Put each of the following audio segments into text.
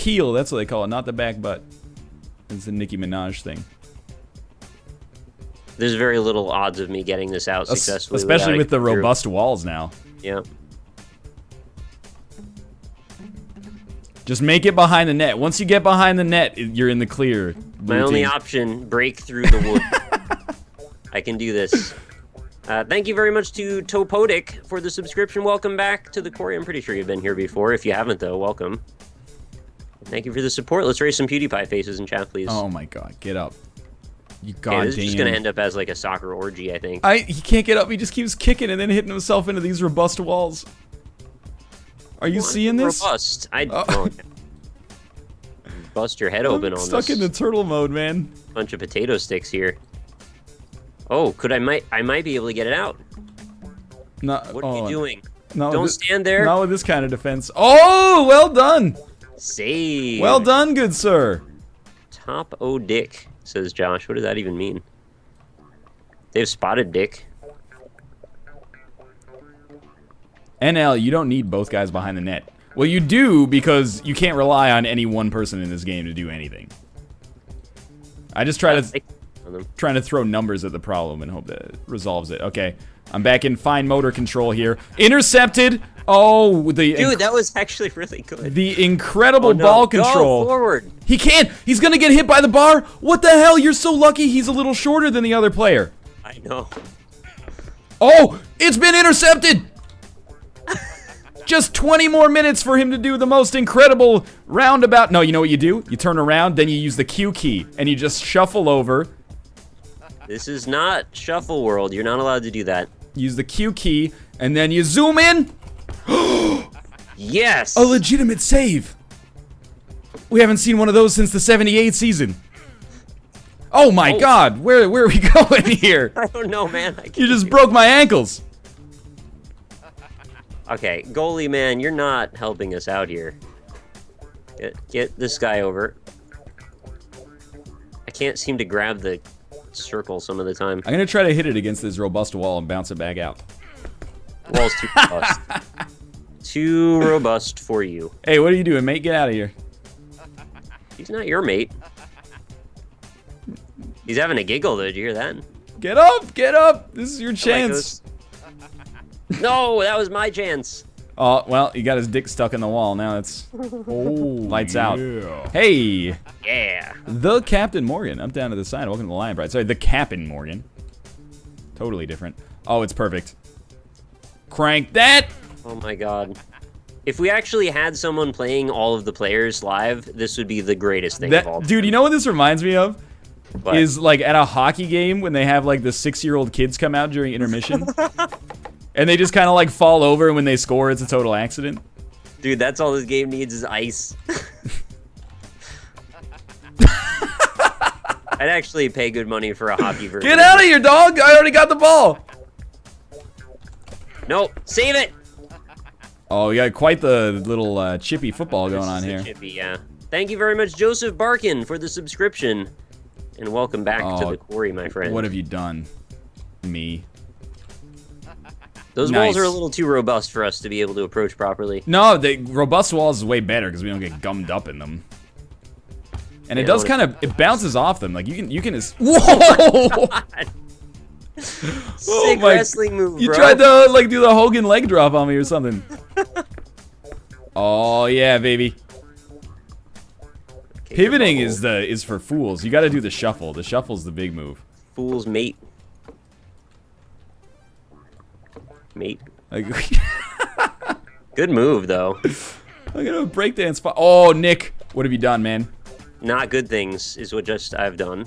heel, that's what they call it, not the back butt. It's the Nicki Minaj thing. There's very little odds of me getting this out successfully. Especially with the robust walls now. Yeah. Just make it behind the net. Once you get behind the net, you're in the clear. My only option, break through the wood. I can do this. Thank you very much to Topodic for the subscription. Welcome back to the Quarry. I'm pretty sure you've been here before. If you haven't, though, welcome. Thank you for the support. Let's raise some PewDiePie faces in chat, please. Oh my god, get up. You goddamn. This is just going to end up as like a soccer orgy, I think. He can't get up. He just keeps kicking and then hitting himself into these robust walls. Are you seeing this? Robust. Bust your head open on this. Stuck in the turtle mode, man. Bunch of potato sticks here. Oh, I might be able to get it out. What are you doing? Don't stand there. Not with this kind of defense. Oh, well done. Save. Well done, good sir. Top O dick, says Josh. What does that even mean? They've spotted dick. NL, you don't need both guys behind the net. Well, you do because you can't rely on any one person in this game to do anything. I just trying to throw numbers at the problem and hope that it resolves it. Okay, I'm back in fine motor control here. Intercepted. Oh, dude, that was actually really good. The incredible ball control. Go forward. He can't. He's gonna get hit by the bar. What the hell? You're so lucky. He's a little shorter than the other player. I know. Oh, it's been intercepted. Just 20 more minutes for him to do the most incredible roundabout. No, you know what you do? You turn around, then you use the Q key, and you just shuffle over. This is not Shuffle World. You're not allowed to do that. Use the Q key, and then you zoom in. Yes! A legitimate save. We haven't seen one of those since the 78 season. Oh my god, where are we going here? I don't know, man. You just broke my ankles. Okay, goalie man, you're not helping us out here. Get this guy over. I can't seem to grab the circle some of the time. I'm gonna try to hit it against this robust wall and bounce it back out. Wall's too robust. Too robust for you. Hey, what are you doing, mate? Get out of here. He's not your mate. He's having a giggle, though. Did you hear that? Get up! Get up! This is your chance. No, that was my chance. Oh, well, he got his dick stuck in the wall. Now it's lights out. Hey! Yeah. The Captain Morgan. Up down to the side. Welcome to the Lion Bride. Sorry, the Captain Morgan. Totally different. Oh, it's perfect. Crank that! Oh my god. If we actually had someone playing all of the players live, this would be the greatest thing of all time. Dude, you know what this reminds me of? What? Is like at a hockey game when they have like the 6-year-old kids come out during intermission. And they just kind of like fall over, and when they score, it's a total accident. Dude, that's all this game needs is ice. I'd actually pay good money for a hockey version. Get out of here, dog! I already got the ball! Nope, save it! Oh, you got quite the little chippy football going on here. Chippy, yeah. Thank you very much, Joseph Barkin, for the subscription. And welcome back to the quarry, my friend. What have you done? Me. Those walls are a little too robust for us to be able to approach properly. No, the robust walls is way better because we don't get gummed up in them. And it does kind of, it bounces off them. Like you can just, whoa! Sick wrestling move, bro. You tried to like do the Hogan leg drop on me or something. Oh yeah, baby. Pivoting is for fools. You got to do the shuffle. The shuffle's the big move. Fool's mate. Mate. Good move, though. Look at a breakdance spot. Oh, Nick, what have you done, man? Not good things is what I've done.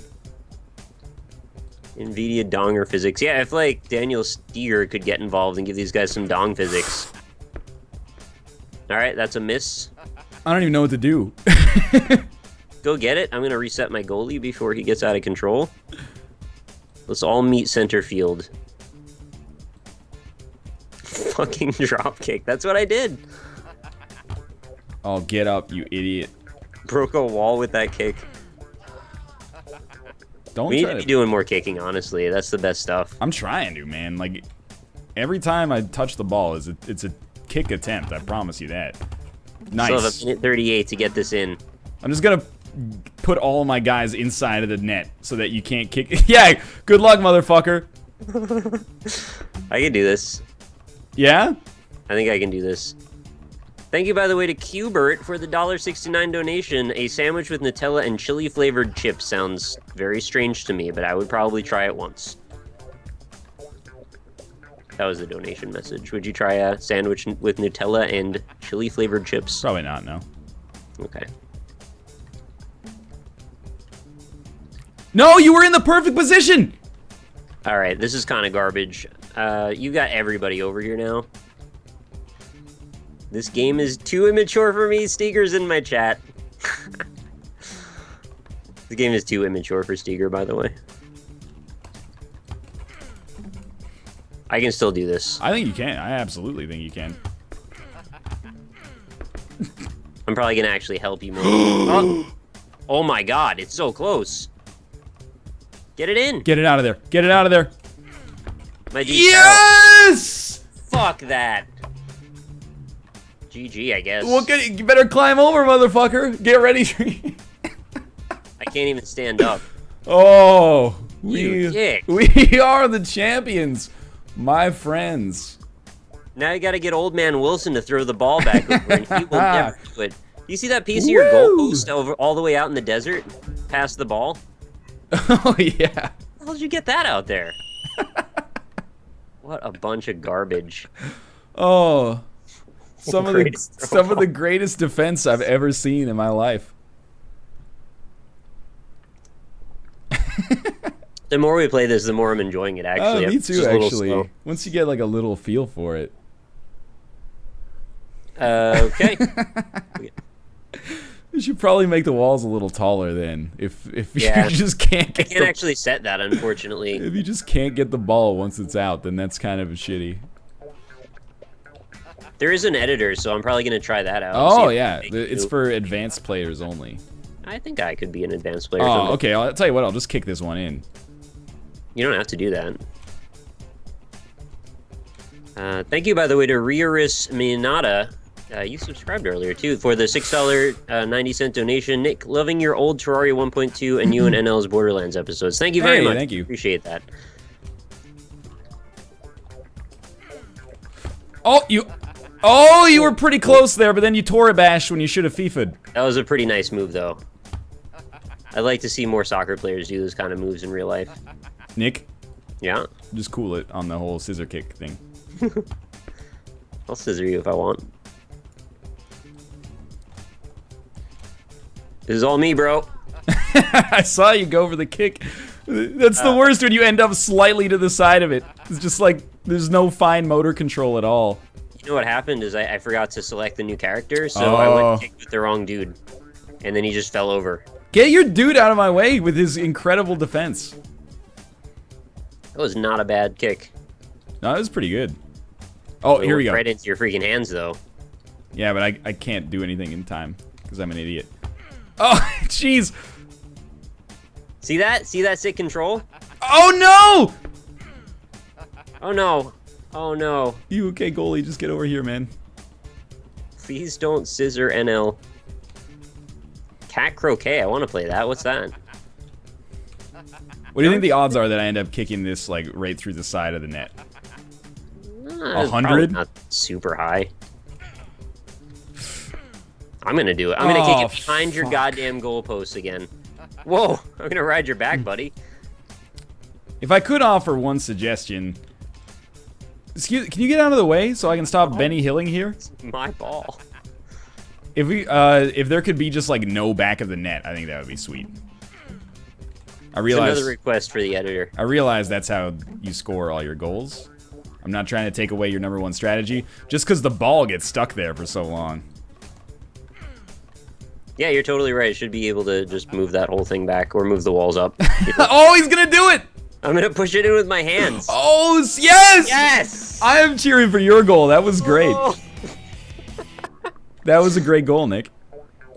NVIDIA donger physics. Yeah, if like Daniel Steer could get involved and give these guys some dong physics. All right, that's a miss. I don't even know what to do. Go get it. I'm gonna reset my goalie before he gets out of control. Let's all meet center field. Fucking drop kick. That's what I did. Oh, get up, you idiot. Broke a wall with that kick. We need to be doing more kicking, honestly. That's the best stuff. I'm trying to, man. Like, every time I touch the ball, it's a kick attempt. I promise you that. Nice. Still have a minute 38 to get this in. I'm just gonna put all my guys inside of the net so that you can't kick. Yeah, good luck, motherfucker. I can do this. Yeah? I think I can do this. Thank you, by the way, to Qbert for the $1.69 donation. A sandwich with Nutella and chili-flavored chips sounds very strange to me, but I would probably try it once. That was the donation message. Would you try a sandwich with Nutella and chili-flavored chips? Probably not, no. Okay. No, you were in the perfect position! All right, this is kind of garbage. You got everybody over here now. This game is too immature for me. Steger's in my chat. The game is too immature for Steger, by the way. I can still do this. I think you can. I absolutely think you can. I'm probably gonna actually help you more. Oh. Oh my god, it's so close. Get it in. Get it out of there. Get it out of there. My dude's Yes! Fuck that. GG, I guess. Well, you better climb over, motherfucker. Get ready. I can't even stand up. Oh, You dick. we are the champions, my friends. Now you gotta get old man Wilson to throw the ball back over, and he will never do it. You see that piece of your goalpost over all the way out in the desert, past the ball? Oh yeah. How did you get that out there? What a bunch of garbage. Oh, some of the greatest defense I've ever seen in my life. The more we play this, the more I'm enjoying it. Actually, Me It's too. just a little Actually, slow. once you get like a little feel for it. Okay. You should probably make the walls a little taller then. If Yeah. you just can't I get can't actually set that, unfortunately. if you just can't get the ball once it's out, then that's kind of shitty. There is an editor, so I'm probably gonna try that out. Oh See if yeah, I can it's do- for advanced players only. I think I could be an advanced player. Oh, someday. okay. I'll tell you what. I'll just kick this one in. You don't have to do that. Thank you, by the way, to Rioris Minata. You subscribed earlier, too, for the $6.90 donation. Nick, loving your old Terraria 1.2 and you and NL's Borderlands episodes. Thank you very Hey, much. thank you. Appreciate that. Oh, you were pretty close there, but then you tore a bash when you should have FIFA'd. That was a pretty nice move, though. I'd like to see more soccer players do those kind of moves in real life. Nick, Yeah? just cool it on the whole scissor kick thing. I'll scissor you if I want. This is all me, bro. I saw you go for the kick. That's the worst when you end up slightly to the side of it. It's just like there's no fine motor control at all. You know what happened is I forgot to select the new character, so I went and kicked with the wrong dude. And then he just fell over. Get your dude out of my way with his incredible defense. That was not a bad kick. No, that was pretty good. Oh, It here we went go. right into your freaking hands, though. Yeah, but I can't do anything in time because I'm an idiot. Oh, jeez. See that? See that sick control? Oh, no! Oh, no. Oh, no. You okay, goalie? Just get over here, man. Please don't scissor NL. Cat croquet. I want to play that. What's that? What do you think the odds are that I end up kicking this, like, right through the side of the net? It's 100? probably not super high. I'm gonna do it. I'm gonna kick it behind your goddamn goalpost again. Whoa! I'm gonna ride your back, buddy. If I could offer one suggestion... Excuse, can you get out of the way so I can stop Benny Hilling here? My ball. If there could be just, like, no back of the net, I think that would be sweet. I It's realize... another request for the editor. I realize that's how you score all your goals. I'm not trying to take away your #1 strategy, just because the ball gets stuck there for so long. Yeah, you're totally right. Should be able to just move that whole thing back or move the walls up. Oh, he's gonna do it! I'm gonna push it in with my hands. Oh, yes! Yes! I am cheering for your goal. That was great. Oh, That was a great goal, Nick.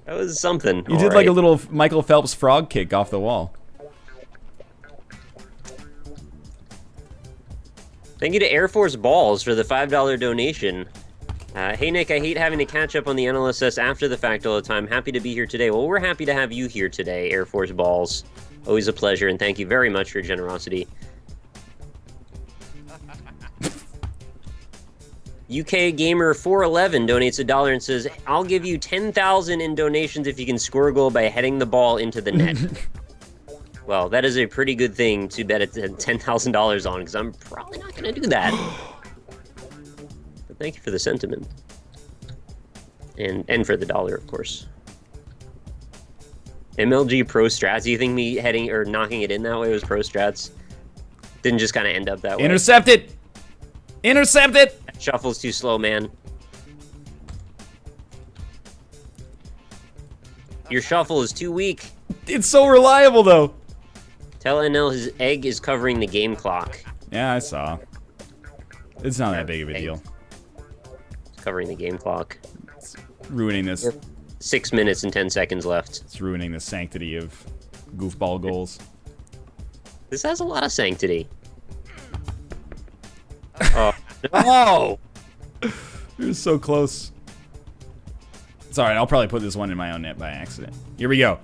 that was something. You did like a little Michael Phelps frog kick off the wall. Thank you to Air Force Balls for the $5 donation. Hey, Nick, I hate having to catch up on the NLSS after the fact all the time. Happy to be here today. Well, we're happy to have you here today, Air Force Balls. Always a pleasure, and thank you very much for your generosity. UK Gamer 411 donates $1 and says, "I'll give you 10,000 in donations if you can score a goal by heading the ball into the net." Well, that is a pretty good thing to bet $10,000 on, because I'm probably not going to do that. But thank you for the sentiment. And for the dollar, of course. MLG Pro Strats, do you think me heading or knocking it in that way was Pro Strats? Didn't just kind of end up that way. Intercept it! Intercept it! That shuffle's too slow, man. Your shuffle is too weak. It's so reliable, though. Tell NL his egg is covering the game clock. Yeah, I saw. It's not that big of a deal. It's covering the game clock. It's ruining this. 6 minutes and 10 seconds left. It's ruining the sanctity of goofball goals. This has a lot of sanctity. Oh, no! It was so close. It's alright, I'll probably put this one in my own net by accident. Here we go.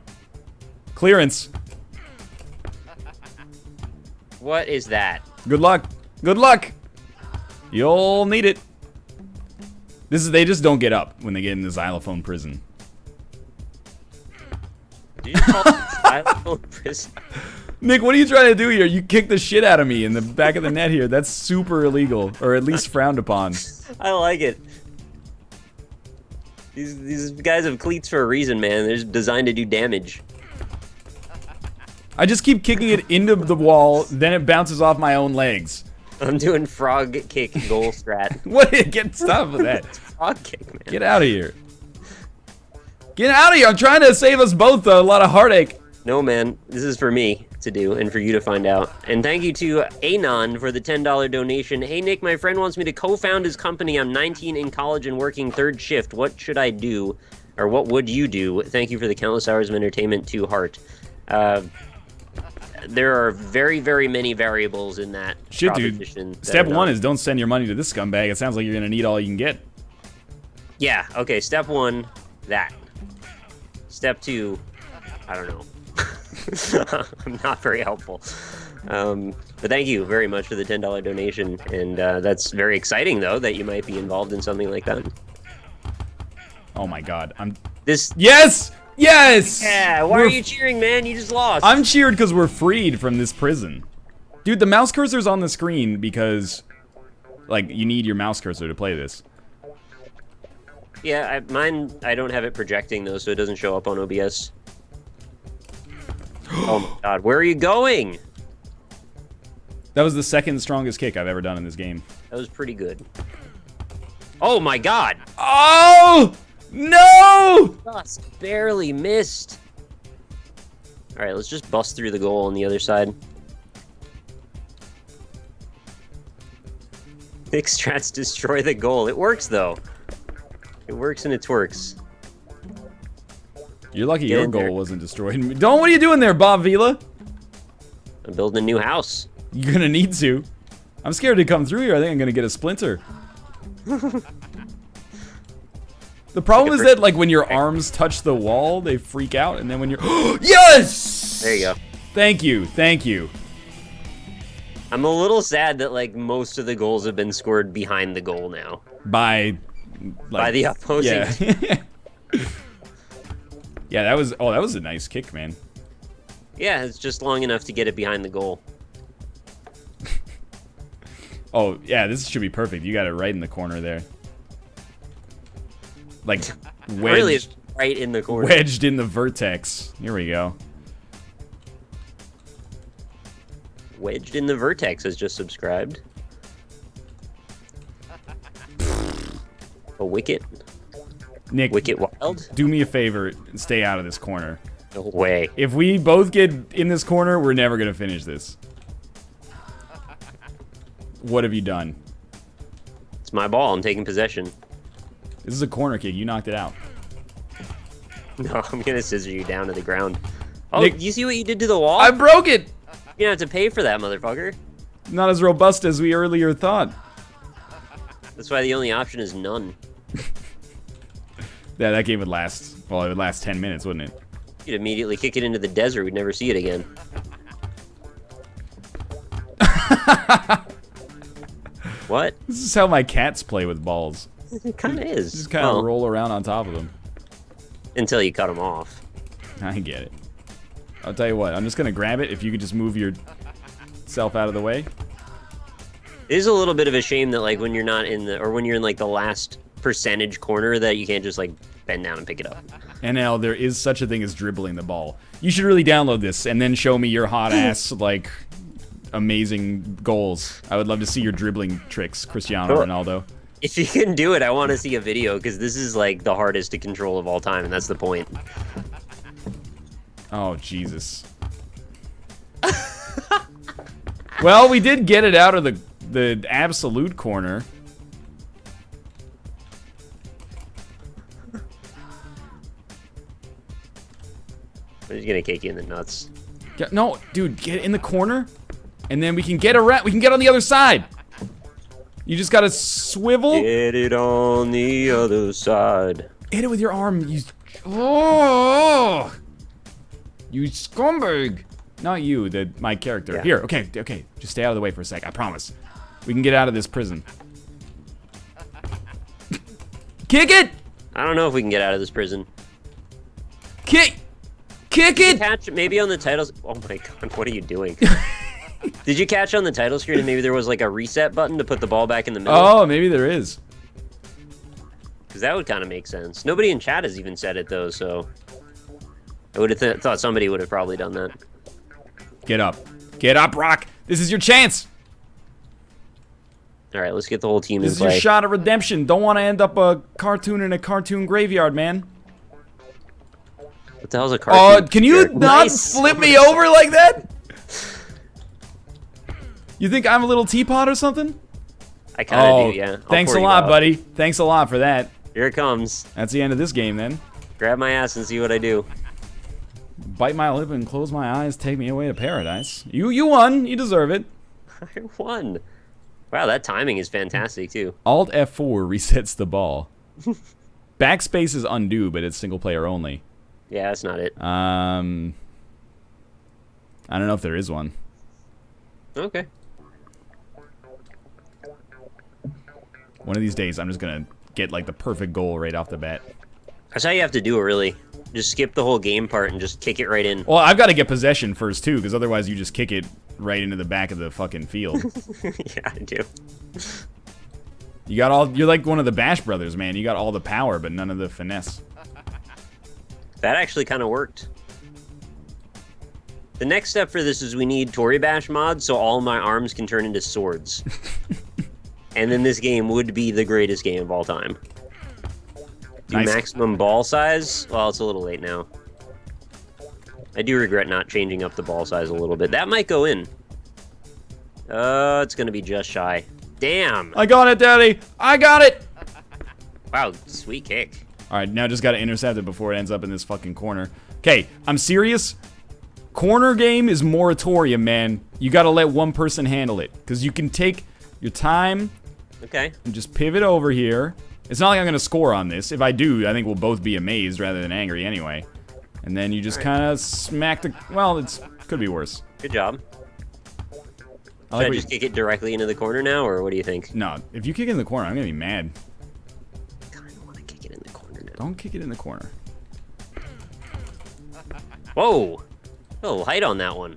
Clearance. What is that? Good luck. Good luck. You'll need it. They just don't get up when they get in the xylophone prison. Did you call it xylophone prison? Nick, what are you trying to do here? You kicked the shit out of me in the back of the net here. That's super illegal, or at least frowned upon. I like it. These guys have cleats for a reason, man. They're just designed to do damage. I just keep kicking it into the wall, then it bounces off my own legs. I'm doing frog kick goal strat. What? Stop with that. It's frog kick, man. Get out of here. Get out of here. I'm trying to save us both a lot of heartache. No, man. This is for me to do and for you to find out. And thank you to Anon for the $10 donation. Hey, Nick, my friend wants me to co-found his company. I'm 19 in college and working third shift. What should I do? Or what would you do? Thank you for the countless hours of entertainment to heart. There are very, very many variables in that. Shit, dude. Step one is don't send your money to this scumbag. It sounds like you're going to need all you can get. Yeah, okay. Step one, that. Step two, I don't know. I'm not very helpful. But thank you very much for the $10 donation. And that's very exciting, though, that you might be involved in something like that. Oh, my God. This. Yes! Yes! Yeah, why are you cheering, man? You just lost. I'm cheered because we're freed from this prison. Dude, the mouse cursor's on the screen because, like, you need your mouse cursor to play this. Yeah, mine, I don't have it projecting, though, so it doesn't show up on OBS. Oh, my God. Where are you going? That was the second strongest kick I've ever done in this game. That was pretty good. Oh, my God. Oh! No! Just barely missed. All right, let's just bust through the goal on the other side. Nick strats destroy the goal. It works, though. It works and it twerks. You're lucky your goal wasn't destroyed. What are you doing there, Bob Vila? I'm building a new house. You're gonna need to. I'm scared to come through here. I think I'm gonna get a splinter. The problem is that, like, when your arms touch the wall, they freak out, and then when you're... Yes! There you go. Thank you. Thank you. I'm a little sad that, like, most of the goals have been scored behind the goal now. By the opposing team. Yeah. Yeah, that was... Oh, that was a nice kick, man. Yeah, it's just long enough to get it behind the goal. Oh, yeah, this should be perfect. You got it right in the corner there. Like, wedged, really, it's right in the corner. Wedged in the vertex. Here we go. Wedged in the vertex has just subscribed. A wicket. Nick, Wicket Wild? do me a favor and stay out of this corner. No way. If we both get in this corner, we're never going to finish this. What have you done? It's my ball. I'm taking possession. This is a corner kick. You knocked it out. No, I'm going to scissor you down to the ground. Oh, Nick, you see what you did to the wall? I broke it! You're going to have to pay for that, motherfucker. Not as robust as we earlier thought. That's why the only option is none. Yeah, that game would last, well, it would last 10 minutes, wouldn't it? You'd immediately kick it into the desert. We'd never see it again. What? This is how my cats play with balls. It kind of is. Just kind of roll around on top of them. Until you cut them off. I get it. I'll tell you what, I'm just gonna grab it if you could just move yourself out of the way. It is a little bit of a shame that, like, when you're not in the, or when you're in, like, the last percentage corner, that you can't just, like, bend down and pick it up. NL, there is such a thing as dribbling the ball. You should really download this and then show me your hot ass, like, amazing goals. I would love to see your dribbling tricks, Cristiano Ronaldo. If you can do it, I want to see a video, because this is, like, the hardest to control of all time, and that's the point. Oh, Jesus. Well, we did get it out of the absolute corner. I'm just gonna kick you in the nuts. No, dude, get in the corner, and then we can get around. We can get on the other side. You just gotta swivel. Get it on the other side. Hit it with your arm. You. Oh, you scumbag. Not you, my character. Yeah. Here, okay. Just stay out of the way for a sec. I promise. We can get out of this prison. Kick it. I don't know if we can get out of this prison. Kick it. Catch maybe on the titles. Oh my god, what are you doing? Did you catch on the title screen and maybe there was like a reset button to put the ball back in the middle? Oh, maybe there is. Because that would kind of make sense. Nobody in chat has even said it though, so I would have thought somebody would have probably done that. Get up, Rock. This is your chance. All right, let's get the whole team This in is play. your shot at redemption. Don't want to end up a cartoon in a cartoon graveyard, man. What the hell's a cartoon? Oh, can you not flip me over like that? You think I'm a little teapot or something? I kind of do, yeah. I'll Thanks a pour you lot, out. buddy. Thanks a lot for that. Here it comes. That's the end of this game, then. Grab my ass and see what I do. Bite my lip and close my eyes. Take me away to paradise. You won. You deserve it. I won. Wow, that timing is fantastic too. Alt F4 resets the ball. Backspace is undo, but it's single player only. Yeah, that's not it. I don't know if there is one. Okay. One of these days, I'm just gonna get like the perfect goal right off the bat. That's how you have to do it, really. Just skip the whole game part and just kick it right in. Well, I've got to get possession first too, because otherwise you just kick it right into the back of the fucking field. Yeah, I do. You got all. You're like one of the Bash Brothers, man. You got all the power, but none of the finesse. That actually kind of worked. The next step for this is we need Tory Bash mod, so all my arms can turn into swords. And then this game would be the greatest game of all time. Do Nice. maximum ball size? Well, it's a little late now. I do regret not changing up the ball size a little bit. That might go in. It's gonna be just shy. Damn! I got it, Daddy. I got it. Wow, sweet kick. All right, now just got to intercept it before it ends up in this fucking corner. Okay, I'm serious. Corner game is moratorium, man. You got to let one person handle it, because you can take your time Okay. and just pivot over here. It's not like I'm going to score on this. If I do, I think we'll both be amazed rather than angry anyway. And then you just kind of smack the... Well, it's could be worse. Good job. I Should I what just kick it directly into the corner now, or what do you think? No, if you kick it in the corner, I'm going to be mad. I kind of want to kick it in the corner now. Don't kick it in the corner. Whoa! A little height on that one.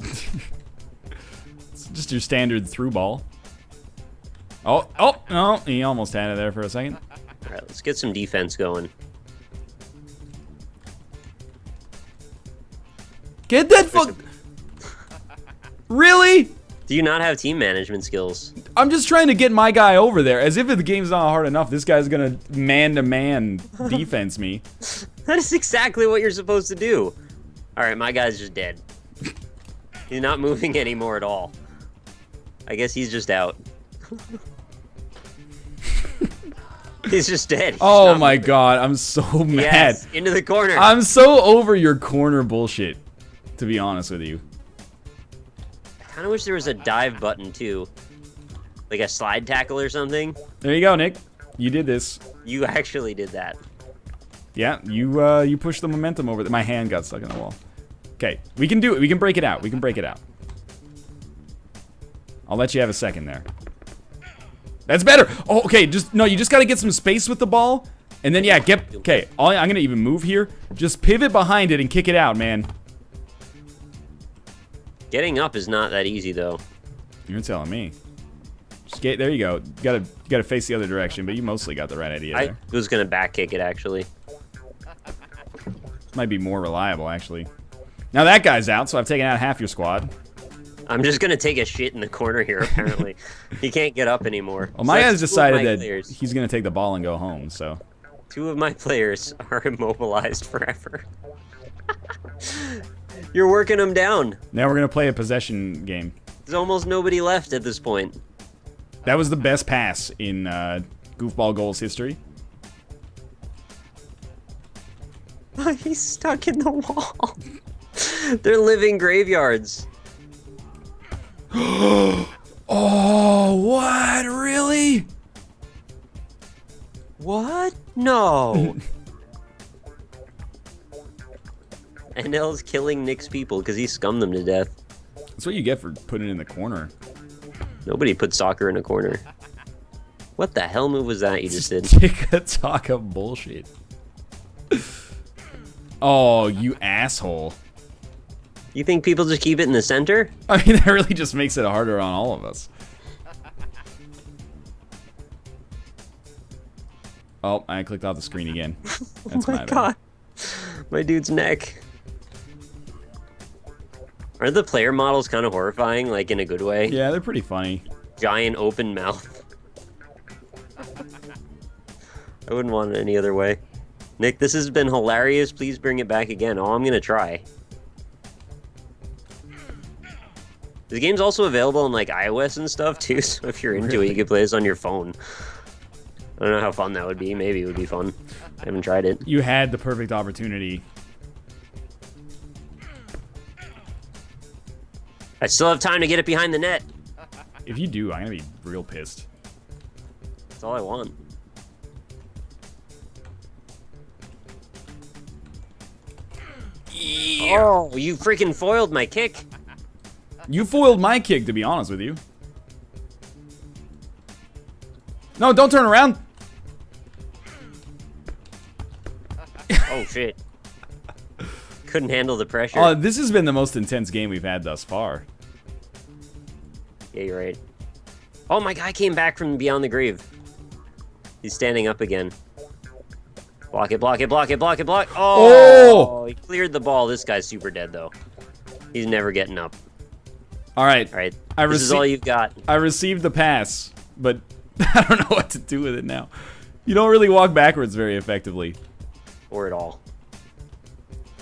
It's just your standard through ball. Oh, no, he almost had it there for a second. All right, let's get some defense going. Get that fuck... Really? Do you not have team management skills? I'm just trying to get my guy over there. As if the game's not hard enough, this guy's gonna man-to-man defense me. That is exactly what you're supposed to do. All right, my guy's just dead. He's not moving anymore at all. I guess he's just out. He's just dead. He's Oh not my moving. god, I'm so mad. Yes, into the corner. I'm so over your corner bullshit, to be honest with you. I kind of wish there was a dive button too. Like a slide tackle or something. There you go, Nick. You did this. You actually did that. Yeah, you push the momentum over. My hand got stuck in the wall. Okay, we can do it. We can break it out. We can break it out. I'll let you have a second there. That's better. Oh, okay. You just gotta get some space with the ball, and then yeah, okay. I'm gonna even move here. Just pivot behind it and kick it out, man. Getting up is not that easy though. You're telling me. There you go. You gotta face the other direction, but you mostly got the right idea there. I was gonna back kick it actually. Might be more reliable actually. Now that guy's out, so I've taken out half your squad. I'm just gonna take a shit in the corner here. Apparently, he can't get up anymore. Well, my guy's decided that he's gonna take the ball and go home. So 2 of my players are immobilized forever. You're working them down. Now we're gonna play a possession game. There's almost nobody left at this point. That was the best pass in Goofball goals history. He's stuck in the wall. They're living graveyards. Oh, what? Really? What? No. NL's killing Nick's people because he scummed them to death. That's what you get for putting it in the corner. Nobody put soccer in a corner. What the hell move was that you just did? Tiki-taka bullshit. Oh, you asshole. You think people just keep it in the center? I mean, that really just makes it harder on all of us. Oh, I clicked off the screen again. That's oh my god. My dude's neck. Are the player models kind of horrifying, like in a good way? Yeah, they're pretty funny. Giant open mouth. I wouldn't want it any other way. Nick, this has been hilarious. Please bring it back again. Oh, I'm gonna try. The game's also available on like iOS and stuff too, so if you're into it, you can play this on your phone. I don't know how fun that would be. Maybe it would be fun. I haven't tried it. You had the perfect opportunity. I still have time to get it behind the net. If you do, I'm gonna be real pissed. That's all I want. Yeah. Oh, you freaking foiled my kick. You foiled my kick, to be honest with you. No, don't turn around. Oh, shit. Couldn't handle the pressure. This has been the most intense game we've had thus far. Yeah, you're right. Oh, my guy came back from beyond the grave. He's standing up again. Block it, block it, block it, block it, block. Oh! He cleared the ball. This guy's super dead, though. He's never getting up. All right. All right. This is all you've got. I received the pass, but I don't know what to do with it now. You don't really walk backwards very effectively. Or at all.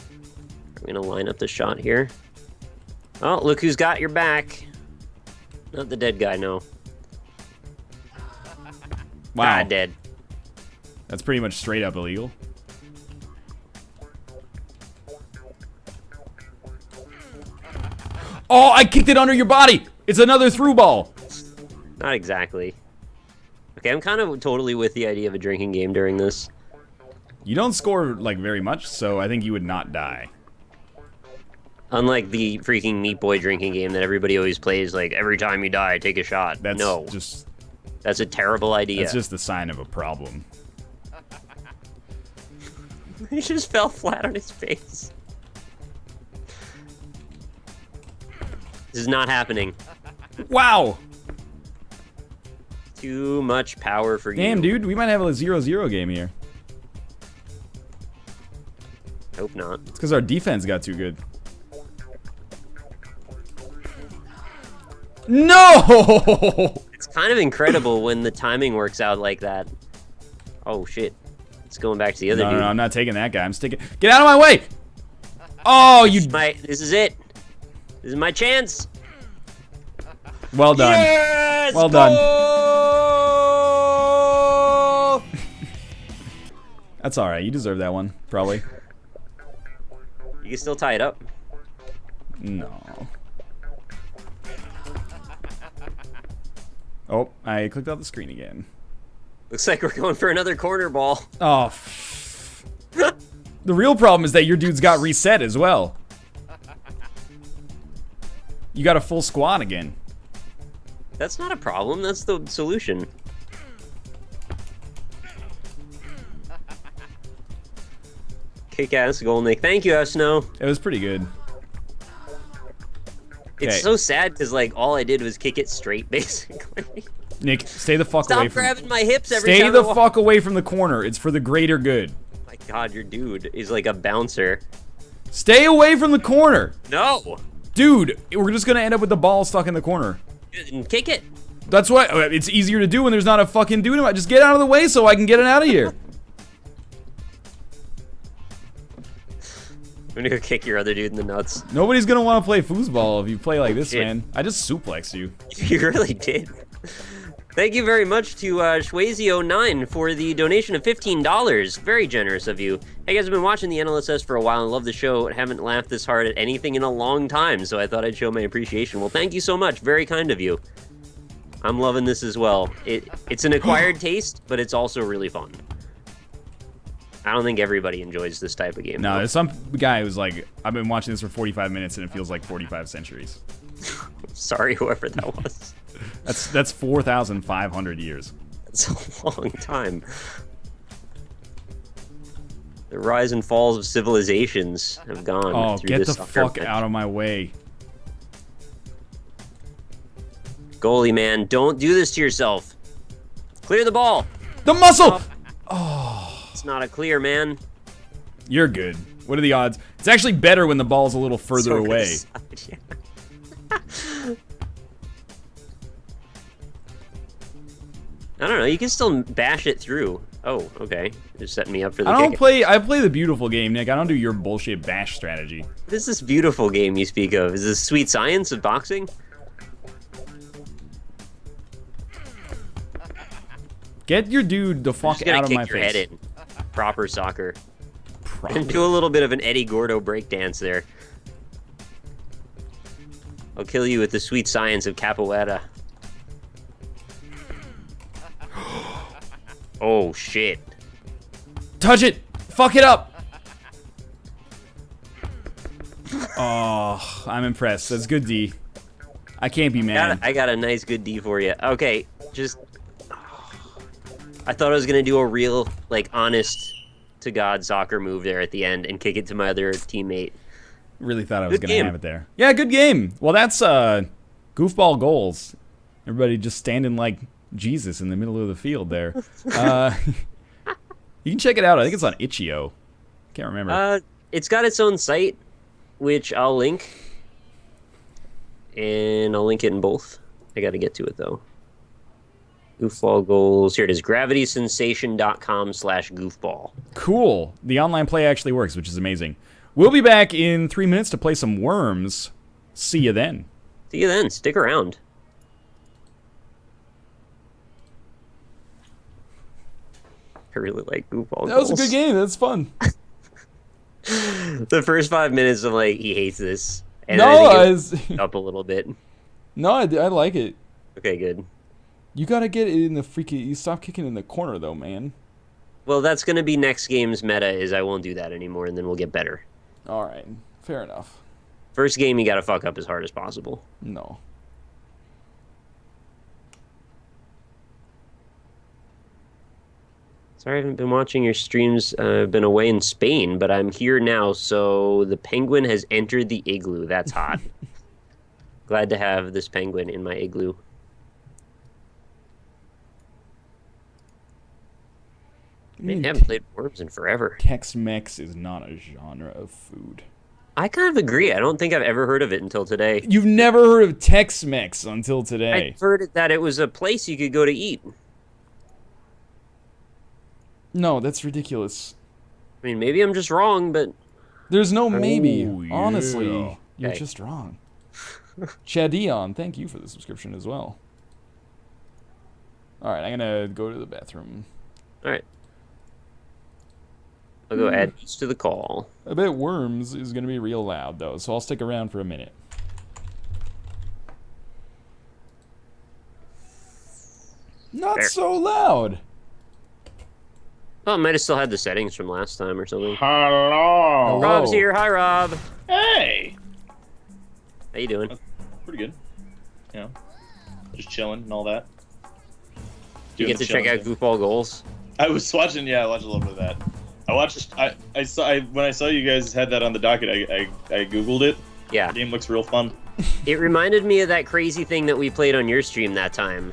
I'm going to line up the shot here. Oh, look who's got your back. Not the dead guy, no. Wow. Ah, dead. That's pretty much straight up illegal. Oh, I kicked it under your body. It's another through ball. Not exactly. Okay, I'm kind of totally with the idea of a drinking game during this. You don't score, like, very much, so I think you would not die. Unlike the freaking Meat Boy drinking game that everybody always plays, like, every time you die, take a shot. That's no. Just... That's a terrible idea. That's just the sign of a problem. He just fell flat on his face. This is not happening. Wow! Too much power for you. Damn, dude, we might have a 0-0 game here. Hope not. It's because our defense got too good. No! It's kind of incredible when the timing works out like that. Oh, shit. It's going back to the other dude. No, I'm not taking that guy. I'm sticking... Get out of my way! Oh, you... This is it. This is my chance. Well done. Yes! Well done. That's all right. You deserve that one, probably. You can still tie it up. No. Oh, I clicked off the screen again. Looks like we're going for another corner ball. Oh. The real problem is that your dude's got reset as well. You got a full squad again. That's not a problem. That's the solution. Kick-ass goal, Nick. Thank you, Snow. It was pretty good. It's so sad because like all I did was kick it straight, basically. Nick, stay the fuck Stop away from. Stop grabbing my hips every Stay time. the fuck away from the corner. It's for the greater good. Oh my God, your dude is like a bouncer. Stay away from the corner. No. Dude, we're just gonna end up with the ball stuck in the corner. Kick it. That's what. It's easier to do when there's not a fucking dude in it. Just get out of the way so I can get it out of here. I'm gonna go kick your other dude in the nuts. Nobody's gonna want to play foosball if you play like this, man. I just suplexed you. You really did. Thank you very much to Schwazy09 for the donation of $15. Very generous of you. Hey guys, I've been watching the NLSS for a while and love the show and haven't laughed this hard at anything in a long time, so I thought I'd show my appreciation. Well, thank you so much. Very kind of you. I'm loving this as well. It's an acquired taste, but it's also really fun. I don't think everybody enjoys this type of game. No, there's some guy who's like, I've been watching this for 45 minutes and it feels like 45 centuries. Sorry, whoever that was. That's 4,500 years. That's a long time. The rise and falls of civilizations have gone. Oh, through get this the fuck out of my way. Goalie, man, don't do this to yourself. Clear the ball. The muscle! Oh. It's not a clear, man. You're good. What are the odds? It's actually better when the ball's a little further away. I don't know. You can still bash it through. Oh, okay. You're setting me up for the I kick. play the beautiful game, Nick. I don't do your bullshit bash strategy. What is this beautiful game you speak of? Is this sweet science of boxing? Get your dude the fuck out of my kick your face. head in. Proper soccer. Proper. And do a little bit of an Eddie Gordo breakdance there. I'll kill you with the sweet science of capoeira. Oh, shit. Touch it! Fuck it up! Oh, I'm impressed. That's good D. I can't be mad. I got a nice good D for you. Okay, just... I thought I was gonna do a real, like, honest to God soccer move there at the end and kick it to my other teammate. Really thought I was gonna have it there. Yeah, good game. Well, that's goofball goals. Everybody just standing like Jesus in the middle of the field there. You can check it out. I think it's on Itch.io. Can't remember. It's got its own site, which I'll link, and I'll link it in both. I got to get to it though. Goofball goals. Here it is. gravitysensation.com/goofball. Cool. The online play actually works, which is amazing. We'll be back in 3 minutes to play some Worms. See you then. See you then. Stick around. I really like Goofball. That was a good game. That's fun. The first 5 minutes, I'm like, he hates this. And no, I think it up a little bit. No, I like it. Okay, good. You gotta get it in the freaking... You stop kicking in the corner, though, man. Well, that's gonna be next game's meta, is I won't do that anymore, and then we'll get better. All right. Fair enough. First game, you gotta fuck up as hard as possible. No. Sorry, I haven't been watching your streams. I've been away in Spain, but I'm here now, so the penguin has entered the igloo. That's hot. Glad to have this penguin in my igloo. I haven't played Worms in forever. Tex-Mex is not a genre of food. I kind of agree. I don't think I've ever heard of it until today. You've never heard of Tex-Mex until today. I've heard that it was a place you could go to eat. No, that's ridiculous. I mean, maybe I'm just wrong, but... There's no maybe. Oh, yeah. Honestly, you're Okay. just wrong. Chadion, thank you for the subscription as well. All right, I'm going to go to the bathroom. All right. I'll go add these to the call. I bet Worms is going to be real loud, though, so I'll stick around for a minute. Not Fair. so loud. Oh, it might have still had the settings from last time or something. Hello. Rob's here. Hi, Rob. Hey. How you doing? Pretty good. You know, just chilling and all that. You Doing get the to check out chilling thing. Goofball goals. I was watching. Yeah, I watched a little bit of that. I saw when I saw you guys had that on the docket. I googled it. Yeah. The game looks real fun. It reminded me of that crazy thing that we played on your stream that time.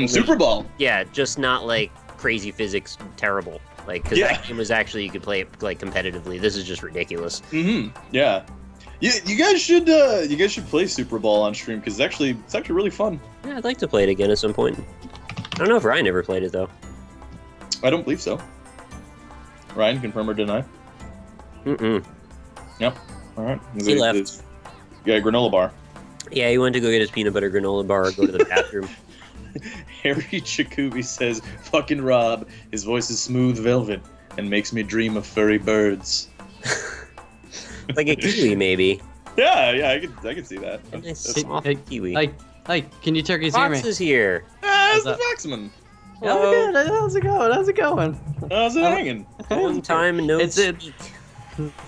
Super Bowl. Yeah, just not like crazy physics, terrible. Like, because that game was actually, you could play it like competitively. This is just ridiculous. Yeah. You guys should play Super Bowl on stream because it's actually really fun. Yeah, I'd like to play it again at some point. I don't know if Ryan ever played it though. I don't believe so. Ryan, confirm or deny? Yep. All right. He left. Yeah, granola bar. Yeah, he went to go get his peanut butter granola bar or go to the bathroom. Harry Jacoby says, "Fucking Rob. His voice is smooth velvet and makes me dream of furry birds." Like a kiwi, maybe. Yeah, I can see that. A nice That's- soft kiwi. Hey, can you turkeys hear me? Fox is here. That's the up? Foxman. Oh, good. How's it going? How's it going? How's it hanging? Long time no It's it. speak.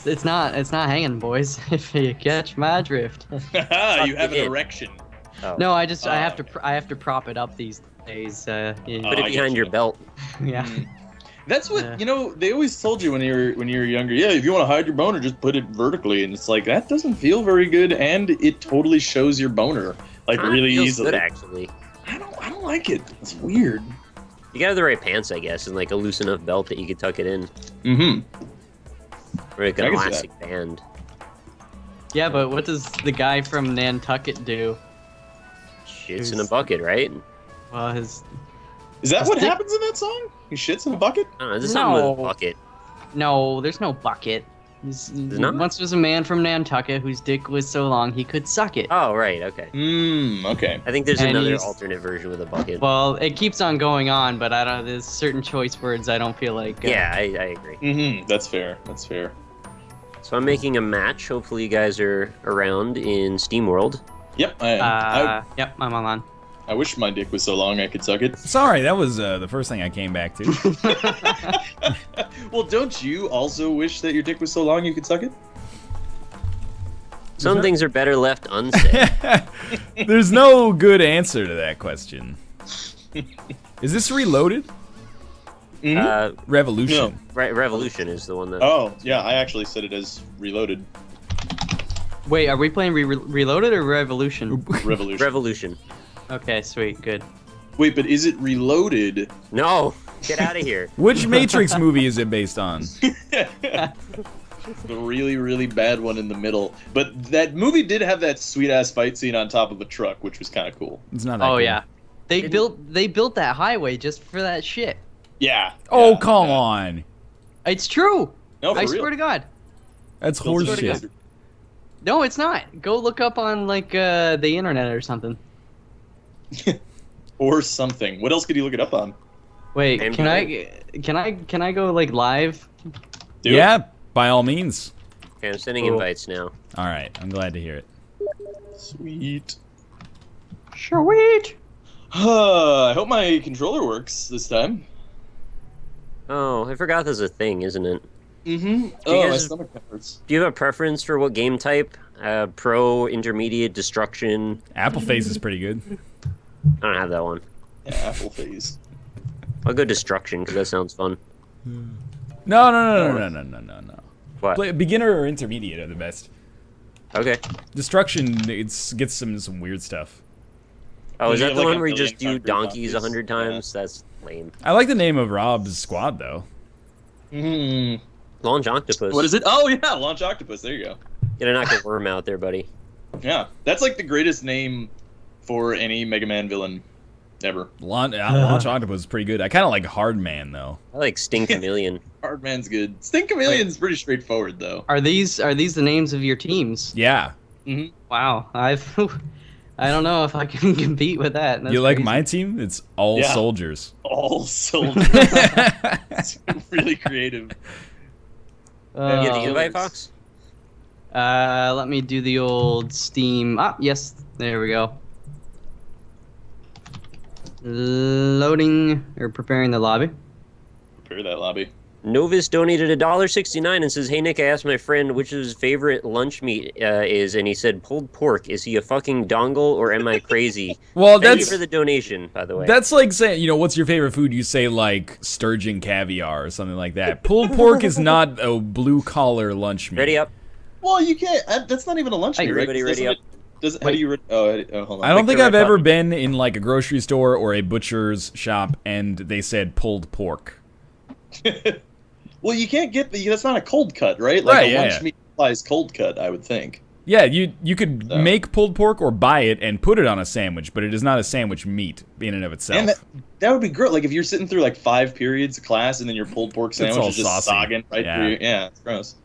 It's not hanging, boys. If you catch my drift. You have an in. erection. Oh. No, I have to prop it up these days. Put it I get behind your you. belt. Yeah. That's what they always told you when you were younger. Yeah, if you want to hide your boner, just put it vertically, and it's like that doesn't feel very good, and it totally shows your boner like Kinda really feels easily. good, actually. I don't like it. It's weird. You gotta have the right pants, I guess, and like a loose enough belt that you could tuck it in. Or like an I can see elastic band. Yeah, but what does the guy from Nantucket do? Shits in a bucket, right? Well, his Is that what Stick- happens in that song? He shits in a bucket? I don't know, there's something with a No. bucket. no, there's no bucket. not? Once was a man from Nantucket whose dick was so long he could suck it. Oh, right, okay. Okay. I think there's And another he's- alternate version with a bucket. Well, it keeps on going on, but I don't. There's certain choice words I don't feel like. Yeah, I agree. That's fair. That's fair. So I'm making a match. Hopefully you guys are around in SteamWorld. Yep, I am. Yep, I'm on. I wish my dick was so long I could suck it. Sorry, that was the first thing I came back to. Well, don't you also wish that your dick was so long you could suck it? Some things are better left unsaid. There's no good answer to that question. Is this Reloaded? Revolution. Revolution is the one that... Oh, yeah, I actually said it as Reloaded. Wait, are we playing Reloaded or Revolution? Revolution. Revolution. Okay, sweet, good. Wait, but is it Reloaded? No! Get out of here. Which Matrix movie is it based on? The really, really bad one in the middle. But that movie did have that sweet-ass fight scene on top of a truck, which was kind of cool. It's not that Oh cool. yeah, they built that highway just for that shit. Yeah. Oh, yeah, come yeah. on. It's true. No, for I real. swear to God. That's Built it horseshit. together. No, it's not. Go look up on like the internet or something. Or something. What else could you look it up on? Wait, IMDb. can I go like live? Do it. Yeah, by all means. Okay, I'm sending Cool. invites now. All right, I'm glad to hear it. Sweet. Sweet. I hope my controller works this time. Oh, I forgot there's a thing, isn't it? Mm-hmm. you Oh, my guys- stomach hurts. Do you have a preference for what game type? Pro, intermediate, destruction? Apple Face is pretty good. I don't have that one. Yeah, apple phase. I'll go destruction because that sounds fun. No. What? Play, beginner or intermediate are the best. Okay. Destruction, gets some weird stuff. Oh, is You that have, the like, one a where you million just do concrete donkeys boxes. 100 times? That's lame. I like the name of Rob's squad though. Mm. Launch octopus. What is it? Oh, yeah, Launch Octopus. There you go. Gonna knock a worm out there, buddy. Yeah, that's like the greatest name for any Mega Man villain ever. Launch Octopus is pretty good. I kind of like Hardman though. I like Sting Chameleon. Hardman's good. Stink Chameleon's pretty straightforward, though. Are these the names of your teams? Yeah. Mm-hmm. Wow, I don't know if I can compete with that. That's You like crazy. my team? It's all Yeah. soldiers. All soldiers. It's really creative. You get the Oh. invite, Fox? Let me do the old Steam. Ah, yes, there we go. Loading or preparing the lobby. Prepare that lobby. Novice donated $1.69 and says, "Hey Nick, I asked my friend which his favorite lunch meat is, and he said pulled pork. Is he a fucking dongle or am I crazy?" Well, Thank you that's for the donation, by the way. that's like saying, what's your favorite food? You say like sturgeon caviar or something like that. Pulled pork is not a blue collar lunch meat. Ready up. Well, you can't. That's not even a lunch meat, right? Everybody ready up. How do you? Hold on. I don't think Victor, I've I ever thought- been in like a grocery store or a butcher's shop and they said pulled pork. Well, you can't get that's not a cold cut, right? Like Right, a yeah, lunch yeah. meat implies cold cut, I would think. Yeah, you could So. make pulled pork or buy it and put it on a sandwich, but it is not a sandwich meat in and of itself. And that would be great. Like if you're sitting through like 5 periods of class and then your pulled pork sandwich all is just saucy. sogging right Yeah. through you. Yeah, it's gross.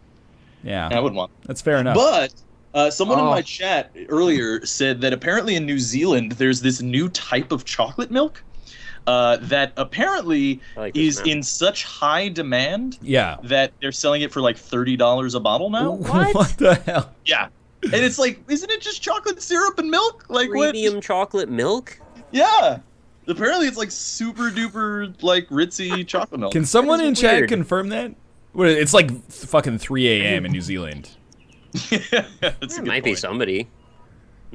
Yeah, I wouldn't want. that's fair enough. But someone in Oh. my chat earlier said that apparently in New Zealand there's this new type of chocolate milk that apparently I like this is map. in such high demand yeah. that they're selling it for like $30 a bottle now. What the hell? Yeah. And it's like, isn't it just chocolate syrup and milk? Like Premium chocolate milk? what? Yeah. Apparently it's like super duper like ritzy chocolate milk. Can someone That in is chat weird. confirm that? What, it's like fucking 3 a.m. in New Zealand. That's a There good might be point. somebody.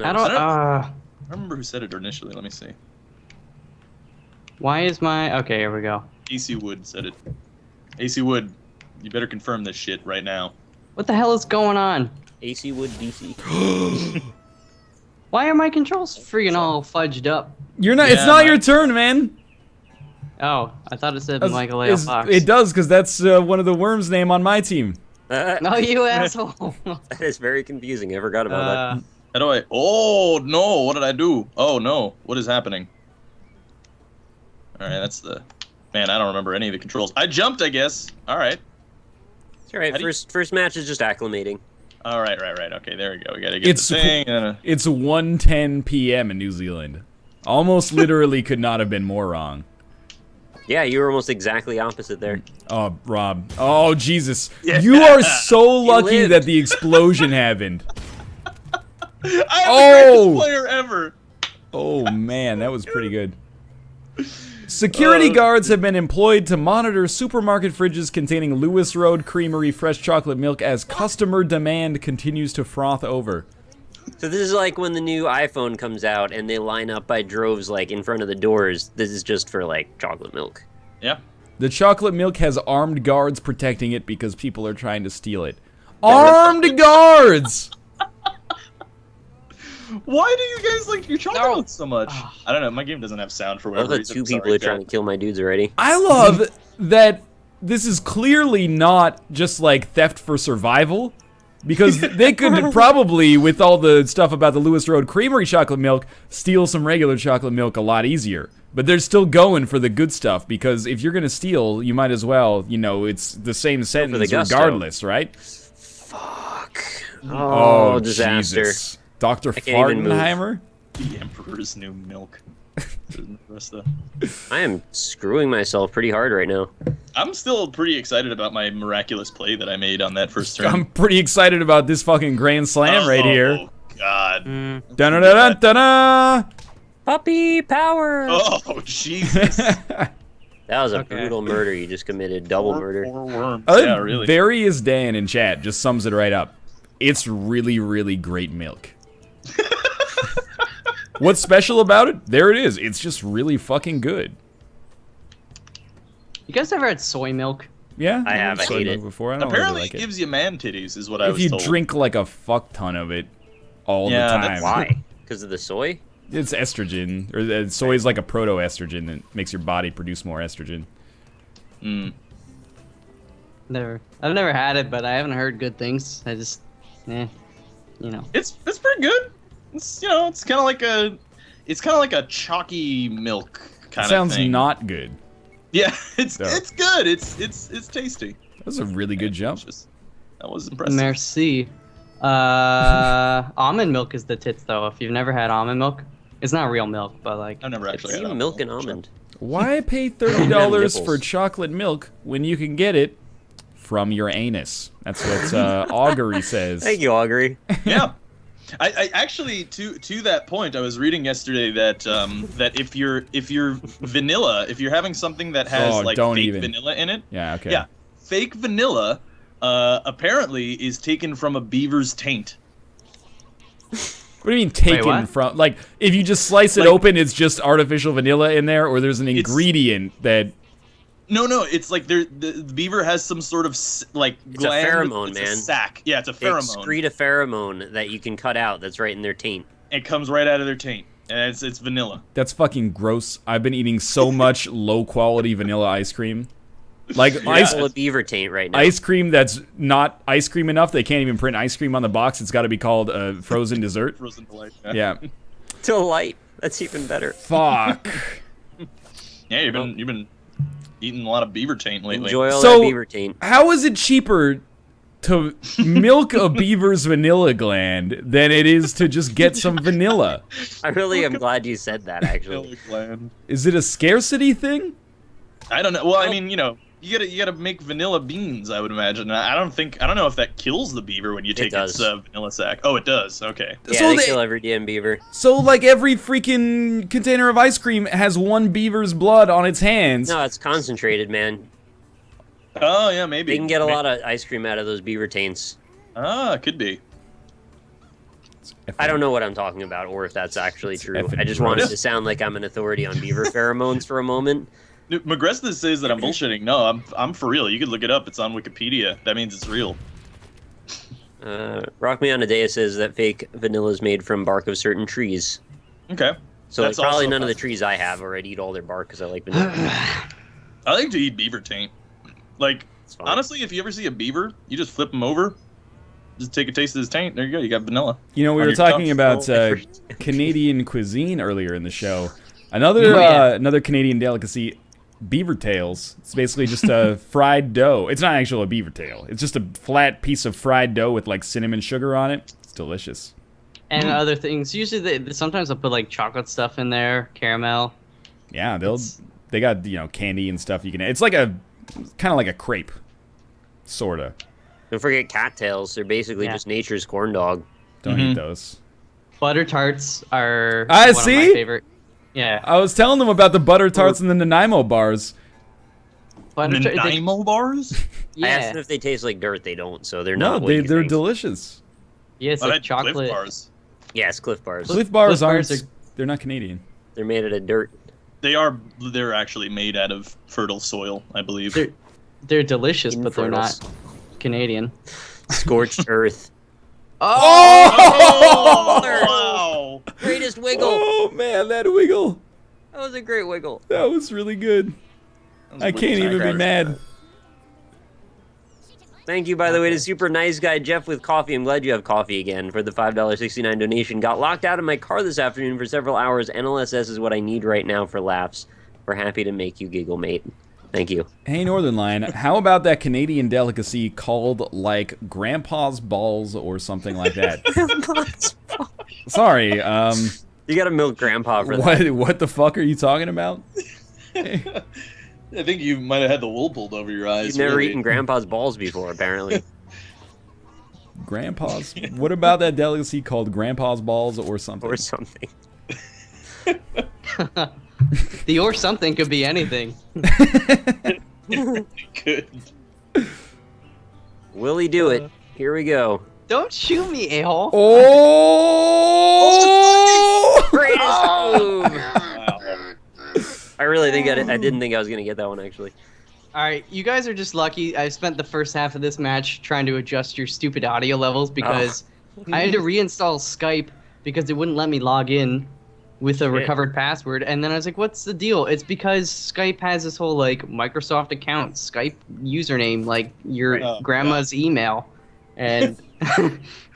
I don't. I remember who said it initially. Let me see. Why is my? Okay, here we go. AC Wood said it. AC Wood, you better confirm this shit right now. What the hell is going on? AC Wood DC. Why are my controls freaking all fudged up? You're not. Yeah, it's not mine- your turn, man. Oh, I thought it said That's- Michael A. it's- Fox. It does because that's one of the worms' name on my team. No, you asshole. That is very confusing. I forgot about that. How do I? Oh no! What did I do? Oh no! What is happening? All right, that's the. Man, I don't remember any of the controls. I jumped, I guess. All right. It's alright. How do you- First match is just acclimating. All right. Okay, there we go. We gotta get It's the thing. It's 1:10 p.m. in New Zealand. Almost literally could not have been more wrong. Yeah, you were almost exactly opposite there. Oh, Rob. Oh, Jesus. Yeah. You are so lucky lived. that the explosion happened. I'm the Oh! greatest player ever. Oh, man, that was pretty good. Security guards have been employed to monitor supermarket fridges containing Lewis Road Creamery fresh chocolate milk as customer demand continues to froth over. So this is like when the new iPhone comes out and they line up by droves like in front of the doors. This is just for like chocolate milk. Yeah. The chocolate milk has armed guards protecting it because people are trying to steal it. Armed guards! Why do you guys like your chocolate No. milk so much? I don't know. My game doesn't have sound for I love whatever that reason. 2 people Sorry, are trying to kill my dudes already. I love that this is clearly not just like theft for survival. Because they could probably, with all the stuff about the Lewis Road Creamery chocolate milk, steal some regular chocolate milk a lot easier. But they're still going for the good stuff, because if you're going to steal, you might as well, it's the same sentence gusto. regardless, right? Fuck. Oh, Oh, disaster. Jesus. Dr. can't even move. Fartenheimer? The Emperor's New Milk. I am screwing myself pretty hard right now. I'm still pretty excited about my miraculous play that I made on that first turn. I'm pretty excited about this fucking Grand Slam right here. Oh, God. Dun-dun-dun-dun-dun! Puppy power! Oh, Jesus. That was a Okay. brutal murder you just committed. Double murder. Four worms. I think Yeah, really. Various Dan in chat just sums it right up. It's really, really great milk. What's special about it? There it is. It's just really fucking good. You guys ever had soy milk? Yeah, I have, I soy hate milk it. before. I don't Apparently, really like it gives you man titties, is what I If was you told. drink like a fuck ton of it all Yeah, the time. that's- Why? Because of the soy? It's estrogen, or soy is like a proto-estrogen that makes your body produce more estrogen. Mm. I've never had it, but I haven't heard good things. I just, It's pretty good. It's it's kind of like a chalky milk kind of Sounds thing. not good. Yeah, it's No. it's good. It's tasty. That was a really good jump. That was impressive. Merci. Almond milk is the tits, though. If you've never had almond milk, it's not real milk, but like. I've never actually It's had milk and almond. Why pay $30 for Nipples. chocolate milk when you can get it from your anus? That's what Augury says. Thank you, Augury. Yeah. I actually to that point, I was reading yesterday that that if you're vanilla, if you're having something that has Oh, like don't fake even. vanilla in it, Yeah, okay. yeah, fake vanilla apparently is taken from a beaver's taint. What do you mean taken what? from? Like, if you just slice it open, it's just artificial vanilla in there, or there's an ingredient that... No, it's like the beaver has some sort of like It's gland. a pheromone, It's man. a sac. Yeah, it's a They pheromone. excrete a pheromone that you can cut out that's right in their taint. It comes right out of their taint, and it's vanilla. That's fucking gross. I've been eating so much low-quality vanilla ice cream. Like, Full of beaver taint right now. ice cream that's not ice cream enough. They can't even print ice cream on the box. It's got to be called frozen dessert. Frozen delight. Yeah. Delight. That's even better. Fuck. Yeah, you've been eating a lot of beaver taint lately. Enjoy all So- that beaver taint. How is it cheaper to milk a beaver's vanilla gland than it is to just get some vanilla? I really am glad you said that, actually. Vanilla gland. Is it a scarcity thing? I don't know. Well, I mean, you gotta make vanilla beans, I would imagine. I don't know if that kills the beaver when you take its does. vanilla sac. Oh, it does. Okay. Yeah, So they they- kill every damn beaver. So, like, every freaking container of ice cream has one beaver's blood on its hands. No, it's concentrated, man. Oh yeah, maybe. They can get a lot of ice cream out of those beaver taints. Ah, could be. I don't know what I'm talking about, or if that's actually true. effing I just gross. wanted to sound like I'm an authority on beaver pheromones for a moment. Magresta says that I'm bullshitting. No, I'm for real. You could look it up. It's on Wikipedia. That means it's real. Rock Me on a Day says that fake vanilla is made from bark of certain trees. Okay. So That's probably also none of the possible. trees I have, or I'd eat all their bark because I like vanilla. I like to eat beaver taint. Like, It's fine. honestly, if you ever see a beaver, you just flip him over, just take a taste of his taint. There you go. You got vanilla. You know, we On were your talking tongue. about Oh, Canadian cuisine earlier in the show. Another yeah. another Canadian delicacy, beaver tails. It's basically just a fried dough. It's not actually a beaver tail. It's just a flat piece of fried dough with like cinnamon sugar on it. It's delicious. And other things. Usually, sometimes I'll put like chocolate stuff in there, caramel. Yeah, they got candy and stuff you can. It's like a kind of like a crepe, sorta. Don't forget cattails. They're basically Yeah. just nature's corn dog. Don't eat those. Butter tarts are I one see. of my favorite. Yeah, I was telling them about the butter tarts and the Nanaimo bars. butter tarts. Nanaimo bars? I asked Yeah, them if they taste like dirt. They don't, so they're No, not. what you they're think. delicious. yeah, it's I like had Cliff chocolate. bars. Yes, Cliff Bars. Cliff bars Cliff aren't. bars They're not Canadian. They're made out of dirt. They're actually made out of fertile soil, I believe. They're delicious, but they're not Infertile. Canadian. Scorched earth. Oh, wow. Greatest wiggle. Oh man, that wiggle. That was a great wiggle. That was really good. I can't even be mad. Thank you, by the way, to super nice guy Jeff with coffee. I'm glad you have coffee again for the $5.69 donation. Got locked out of my car this afternoon for several hours. NLSS is what I need right now for laughs. We're happy to make you giggle, mate. Thank you. Hey, Northernlion, how about that Canadian delicacy called, like, Grandpa's Balls or something like that? Sorry, You gotta milk Grandpa for that. what the fuck are you talking about? I think you might have had the wool pulled over your eyes. You've never really. eaten Grandpa's balls before, apparently. Grandpa's? What about that delicacy called Grandpa's Balls or something? Or something. The or something could be anything. Good. Will he do it? Here we go. Don't shoot me, a-hole. Oh! Greatest move! Wow. I really think I didn't think I was gonna get that one, actually. All right, you guys are just lucky. I spent the first half of this match trying to adjust your stupid audio levels because I had to reinstall Skype because it wouldn't let me log in with a recovered password. And then I was like, what's the deal? It's because Skype has this whole, like, Microsoft account, Skype username, like your grandma's email. And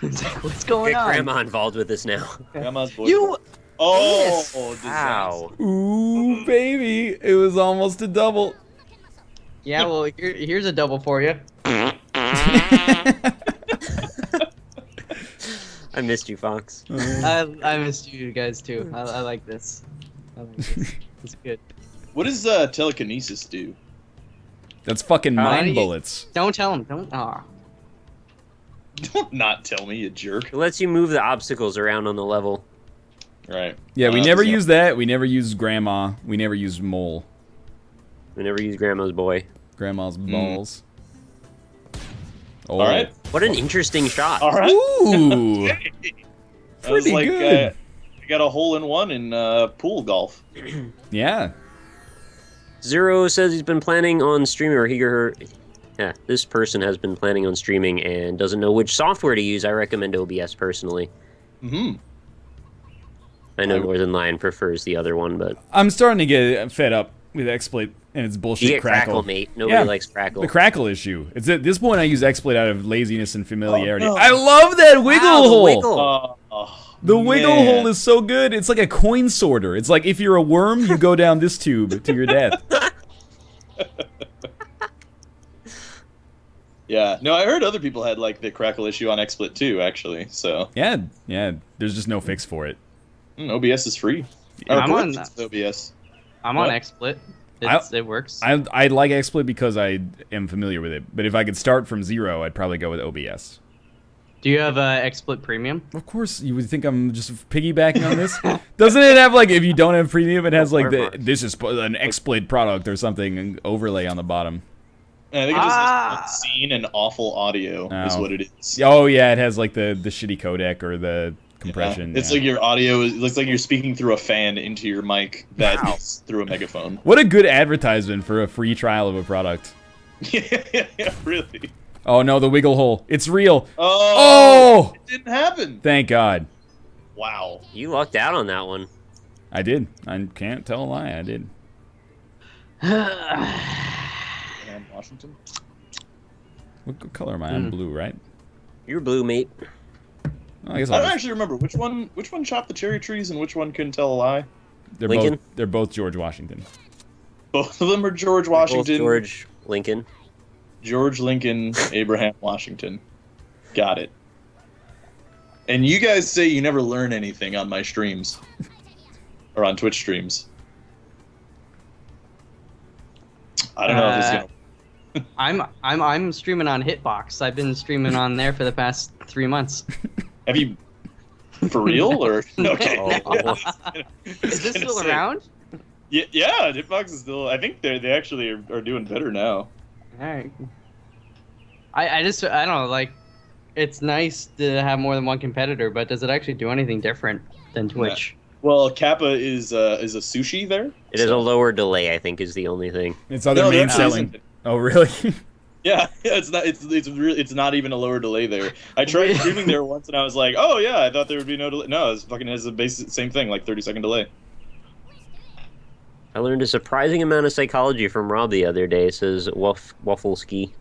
it's like, what's going Get on? Grandma involved with this now. Grandma's boy. You... Oh, Yes. disaster. Wow. Ooh, baby. It was almost a double. Yeah, well, here's a double for you. I missed you, Fox. I missed you guys, too. I like this. I like this. It's good. What does telekinesis do? That's fucking Why mind don't you- bullets. Don't tell him. Don't... Aw. Don't not tell me, you jerk. It lets you move the obstacles around on the level. Right. Yeah, we never so- use that. We never use grandma. We never use mole. We never use Grandma's boy. Grandma's balls. Oh. All right. What an interesting shot. All right. Ooh. That was Pretty like, good. you got a hole-in-one in pool golf. Yeah. Zero says he's been planning on streaming, or he or her. Yeah, this person has been planning on streaming and doesn't know which software to use. I recommend OBS personally. Mm-hmm. I know Northernlion prefers the other one, but I'm starting to get fed up with XSplit and its bullshit you get crackle. mate. Nobody likes Crackle. The crackle issue. It's at this point I use XSplit out of laziness and familiarity. Oh, no. I love that wiggle Wow, the hole. wiggle. The wiggle man. hole is so good. It's like a coin sorter. It's like if you're a worm, you go down this tube to your death. Yeah. No, I heard other people had like the crackle issue on XSplit too, actually. So Yeah. There's just no fix for it. OBS is free. Yeah, Or I'm on it's OBS. I'm on What? XSplit. It works. I like XSplit because I am familiar with it. But if I could start from zero, I'd probably go with OBS. Do you have XSplit Premium? Of course, you would think I'm just piggybacking on this. Doesn't it have like if you don't have premium, it has like this is an XSplit product or something, an overlay on the bottom. I think it just has unseen and awful audio is what it is. Oh yeah, it has like the shitty codec or the compression. Yeah. It's like your audio it looks like you're speaking through a fan into your mic that is through a megaphone. What a good advertisement for a free trial of a product. Yeah, really. Oh no, the wiggle hole. It's real. Oh! It didn't happen. Thank God. Wow. You lucked out on that one. I did. I can't tell a lie. I did. And Washington. What color am I? I'm blue, right? You're blue, mate. Oh, I guess I I'll don't just, actually remember which one chopped the cherry trees and which one couldn't tell a lie. Lincoln? They're both George Washington. Both of them are George Washington. Both George Lincoln. George Lincoln, Abraham Washington. Got it. And you guys say you never learn anything on my streams. Or on Twitch streams. I don't know if this is gonna... I'm streaming on Hitbox. I've been streaming on there for the past 3 months. Have you... For real? Or... Okay. Oh. Is this still around? Yeah, Hitbox is still... I think they actually are doing better now. Alright. I don't know, like, it's nice to have more than one competitor, but does it actually do anything different than Twitch? Well, Kappa is a sushi there. It is a lower delay, I think, is the only thing. It's other No, main there selling. isn't. Oh really? Yeah, it's not. It's not even a lower delay there. I tried streaming there once, and I was like, "Oh yeah, I thought there would be no delay." No, it's fucking has the basic same thing, like 30-second delay. I learned a surprising amount of psychology from Rob the other day, says Waffleski.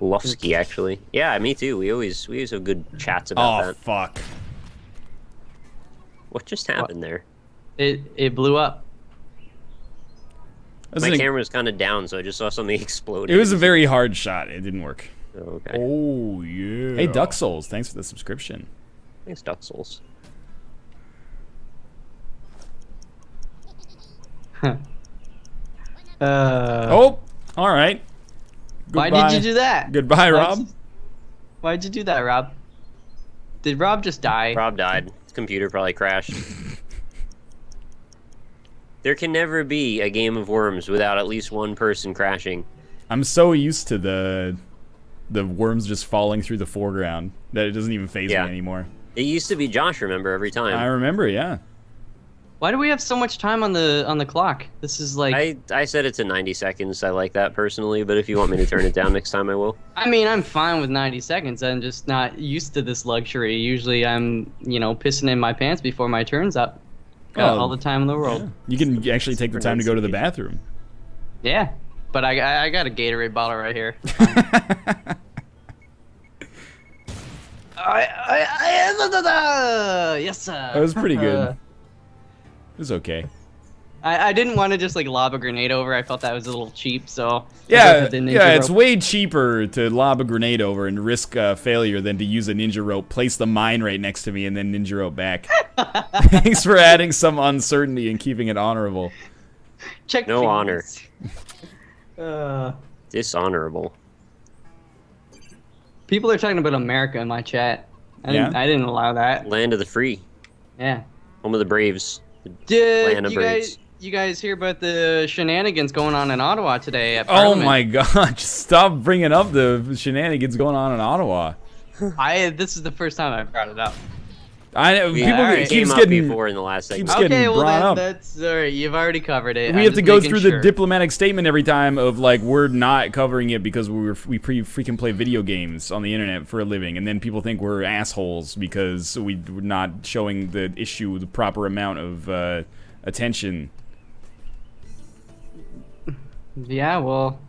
Lufsky, actually. Yeah, me too. We always have good chats about Oh that. fuck. What just happened there? It blew up. My camera was kind of down, so I just saw something explode. It was a very hard shot. It didn't work. Okay. Oh yeah. Hey Duck Souls, thanks for the subscription. Thanks, Duck Souls. Oh, all right. Why Goodbye. did you do that? Goodbye, Rob. Why'd you do that, Rob? Did Rob just die? Rob died. His computer probably crashed. There can never be a game of Worms without at least one person crashing. I'm so used to the worms just falling through the foreground that it doesn't even faze me anymore. It used to be Josh, remember, every time. I remember, yeah. Why do we have so much time on the clock? This is like... I said it's 90 seconds. I like that personally, but if you want me to turn it down next time, I will. I mean, I'm fine with 90 seconds. I'm just not used to this luxury. Usually I'm, pissing in my pants before my turn's up. Got all the time in the world. Yeah. You can actually take the time to go to the bathroom. Yeah, but I got a Gatorade bottle right here. Yes, sir. That was pretty good. It was okay. I didn't want to just lob a grenade over. I felt that was a little cheap, so yeah, it's way cheaper to lob a grenade over and risk failure than to use a ninja rope, place the mine right next to me, and then ninja rope back. Thanks for adding some uncertainty and keeping it honorable. Check. No honor. Uh, Dishonorable. People are talking about America in my chat. I didn't allow that. Land of the free. Yeah. Home of the Braves. Did Land of you Braves. you guys hear about the shenanigans going on in Ottawa today at Oh Parliament? my god, just stop bringing up the shenanigans going on in Ottawa. This is the first time I've brought it up. People alright. It keeps came up getting before in the last segment. keeps getting Okay, well brought then up. that's alright. You've already covered it. We I'm have to just go making through sure. the diplomatic statement every time of like we're not covering it because we freaking play video games on the internet for a living, and then people think we're assholes because we're not showing the issue the proper amount of attention. Yeah, well,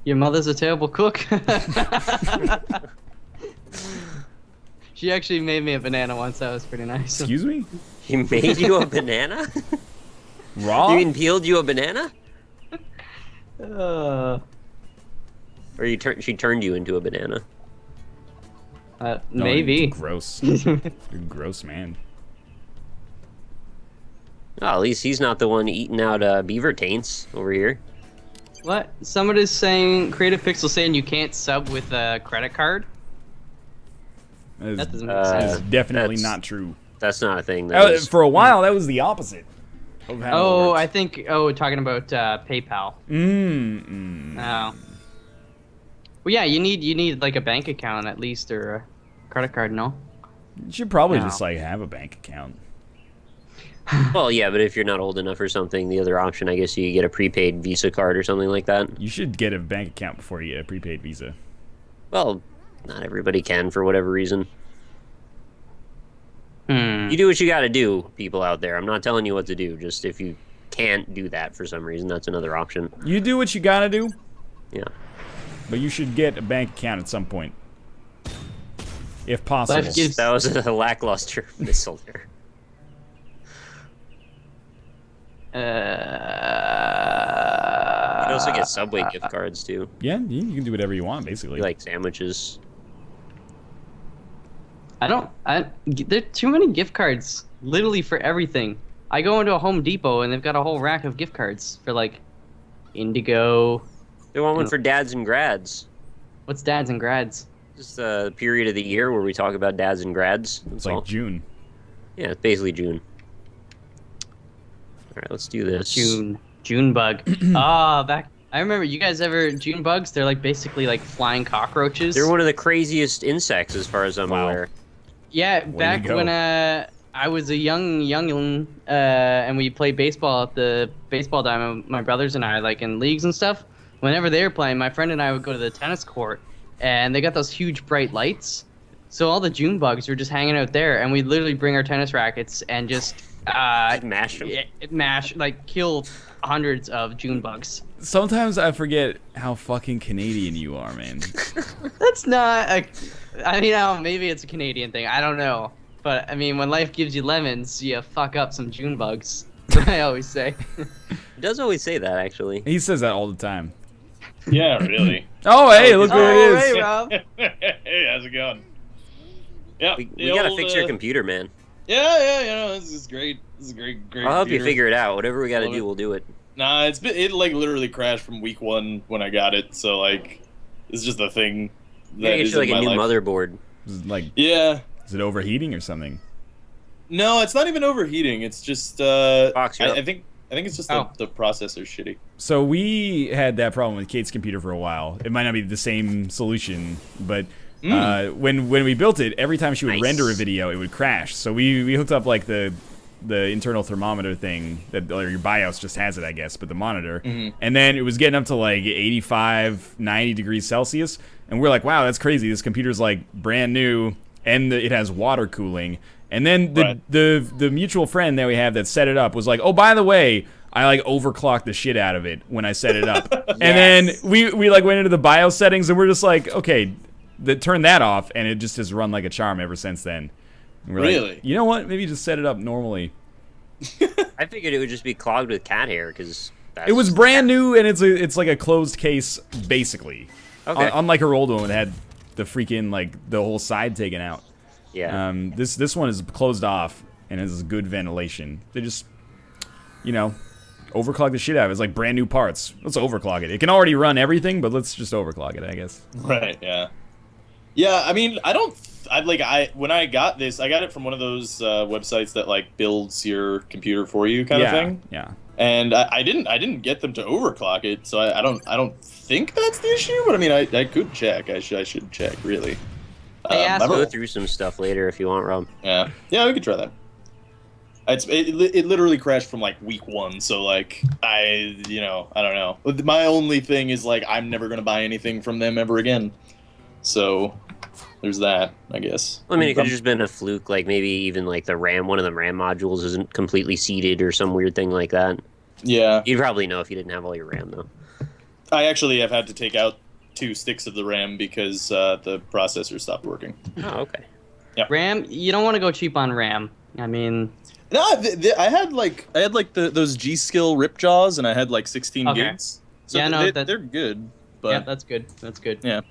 your mother's a terrible cook. She actually made me a banana once. That was pretty nice. Excuse me? He made you a banana? Raw? You mean peeled you a banana? Uh, Or she turned you into a banana? No, maybe. Gross. You're a gross man. Oh, at least he's not the one eating out beaver taints over here. What? Somebody's saying, Creative Pixel saying you can't sub with a credit card? That doesn't make That sense. is definitely that's- not true. That's not a thing. That is, For a while, that was the opposite. Of how it Oh, works. I think. Oh, talking about PayPal. Oh. Well, yeah, you need like a bank account at least or a credit card. No. You should probably No. just like have a bank account. well, yeah, but if you're not old enough or something, the other option, I guess, you get a prepaid Visa card or something like that. You should get a bank account before you get a prepaid Visa. Well, not everybody can for whatever reason. Hmm. You do what you got to do, people out there. I'm not telling you what to do. Just if you can't do that for some reason, that's another option. You do what you gotta do, Yeah. but you should get a bank account at some point, if possible. Life gives- That was a lackluster missile there. You can also get Subway gift cards too. Yeah, you can do whatever you want, basically. You like sandwiches. There are too many gift cards, literally for everything. I go into a Home Depot and they've got a whole rack of gift cards for like Indigo. They want one for dads and grads. What's dads and grads? Just a period of the year where we talk about dads and grads. It's That's like all. June. Yeah, it's basically June. All right, let's do this. June bug. I remember you guys ever June bugs? They're like basically like flying cockroaches. They're one of the craziest insects, as far as I'm Wow. aware. Yeah, Way back to go. when I was a youngin, and we played baseball at the baseball diamond, my brothers and I, like in leagues and stuff. Whenever they were playing, my friend and I would go to the tennis court, and they got those huge bright lights. So all the June bugs were just hanging out there, and we'd literally bring our tennis rackets and just Mash them. kill hundreds of June bugs. Sometimes I forget how fucking Canadian you are, man. That's not maybe it's a Canadian thing. I don't know. But, I mean, when life gives you lemons, you fuck up some June bugs. That's what I always say. He does always say that, actually. He says that all the time. Yeah, really. Oh, hey, look where Oh, it is. hey, Rob. Hey, how's it going? Yeah, We gotta fix your computer, man. Yeah, you know, this is great. This is great. I'll help you computer. figure it out. Whatever we gotta Love do, it. we'll do it. Nah, it like literally crashed from week 1 when I got it. So like, it's just a thing. We gotta that get is you like in a my new life. motherboard. Is it like, Yeah. is it overheating or something? No, it's not even overheating. It's just Box you up. I think it's just Oh. the processor's shitty. So we had that problem with Kate's computer for a while. It might not be the same solution, but when we built it, every time she would Nice. render a video, it would crash. So we hooked up like the internal thermometer thing that, or your BIOS just has it, I guess, but the monitor. And then it was getting up to like 85, 90 degrees Celsius, and we're like, wow, that's crazy. This computer's like brand new, and it has water cooling. And then the mutual friend that we have that set it up was like, oh, by the way, I like overclocked the shit out of it when I set it up. And then we like went into the BIOS settings and we're just like, okay, turn that off, and it just has run like a charm ever since then. And we're Really? like, you know what? Maybe just set it up normally. I figured it would just be clogged with cat hair, because It was brand new, and it's like a closed case basically. Okay. Unlike her old one, it had the freaking like the whole side taken out. Yeah. This one is closed off and has good ventilation. They just, overclock the shit out of it. It's like brand new parts. Let's overclock it. It can already run everything, but let's just overclock it, I guess. Right. Yeah. Yeah. I mean, when I got this, I got it from one of those websites that like builds your computer for you kind of thing. Yeah. And I didn't get them to overclock it, so I don't think that's the issue. But I mean, I could check. I should check really. Let's go through some stuff later if you want, Rob. Yeah, we could try that. It literally crashed from like week 1, so like I don't know. My only thing is like I'm never gonna buy anything from them ever again. So there's that, I guess. I mean, it could have just been a fluke, like maybe even like the RAM, one of the RAM modules isn't completely seated or some weird thing like that. Yeah. You'd probably know if you didn't have all your RAM, though. I actually have had to take out 2 sticks of the RAM because the processor stopped working. Oh, okay. Yeah. RAM, you don't want to go cheap on RAM. I mean... No, I had those G-Skill rip jaws, and I had like 16 gigs. So yeah, no, they're good. But yeah, that's good. That's good. Yeah.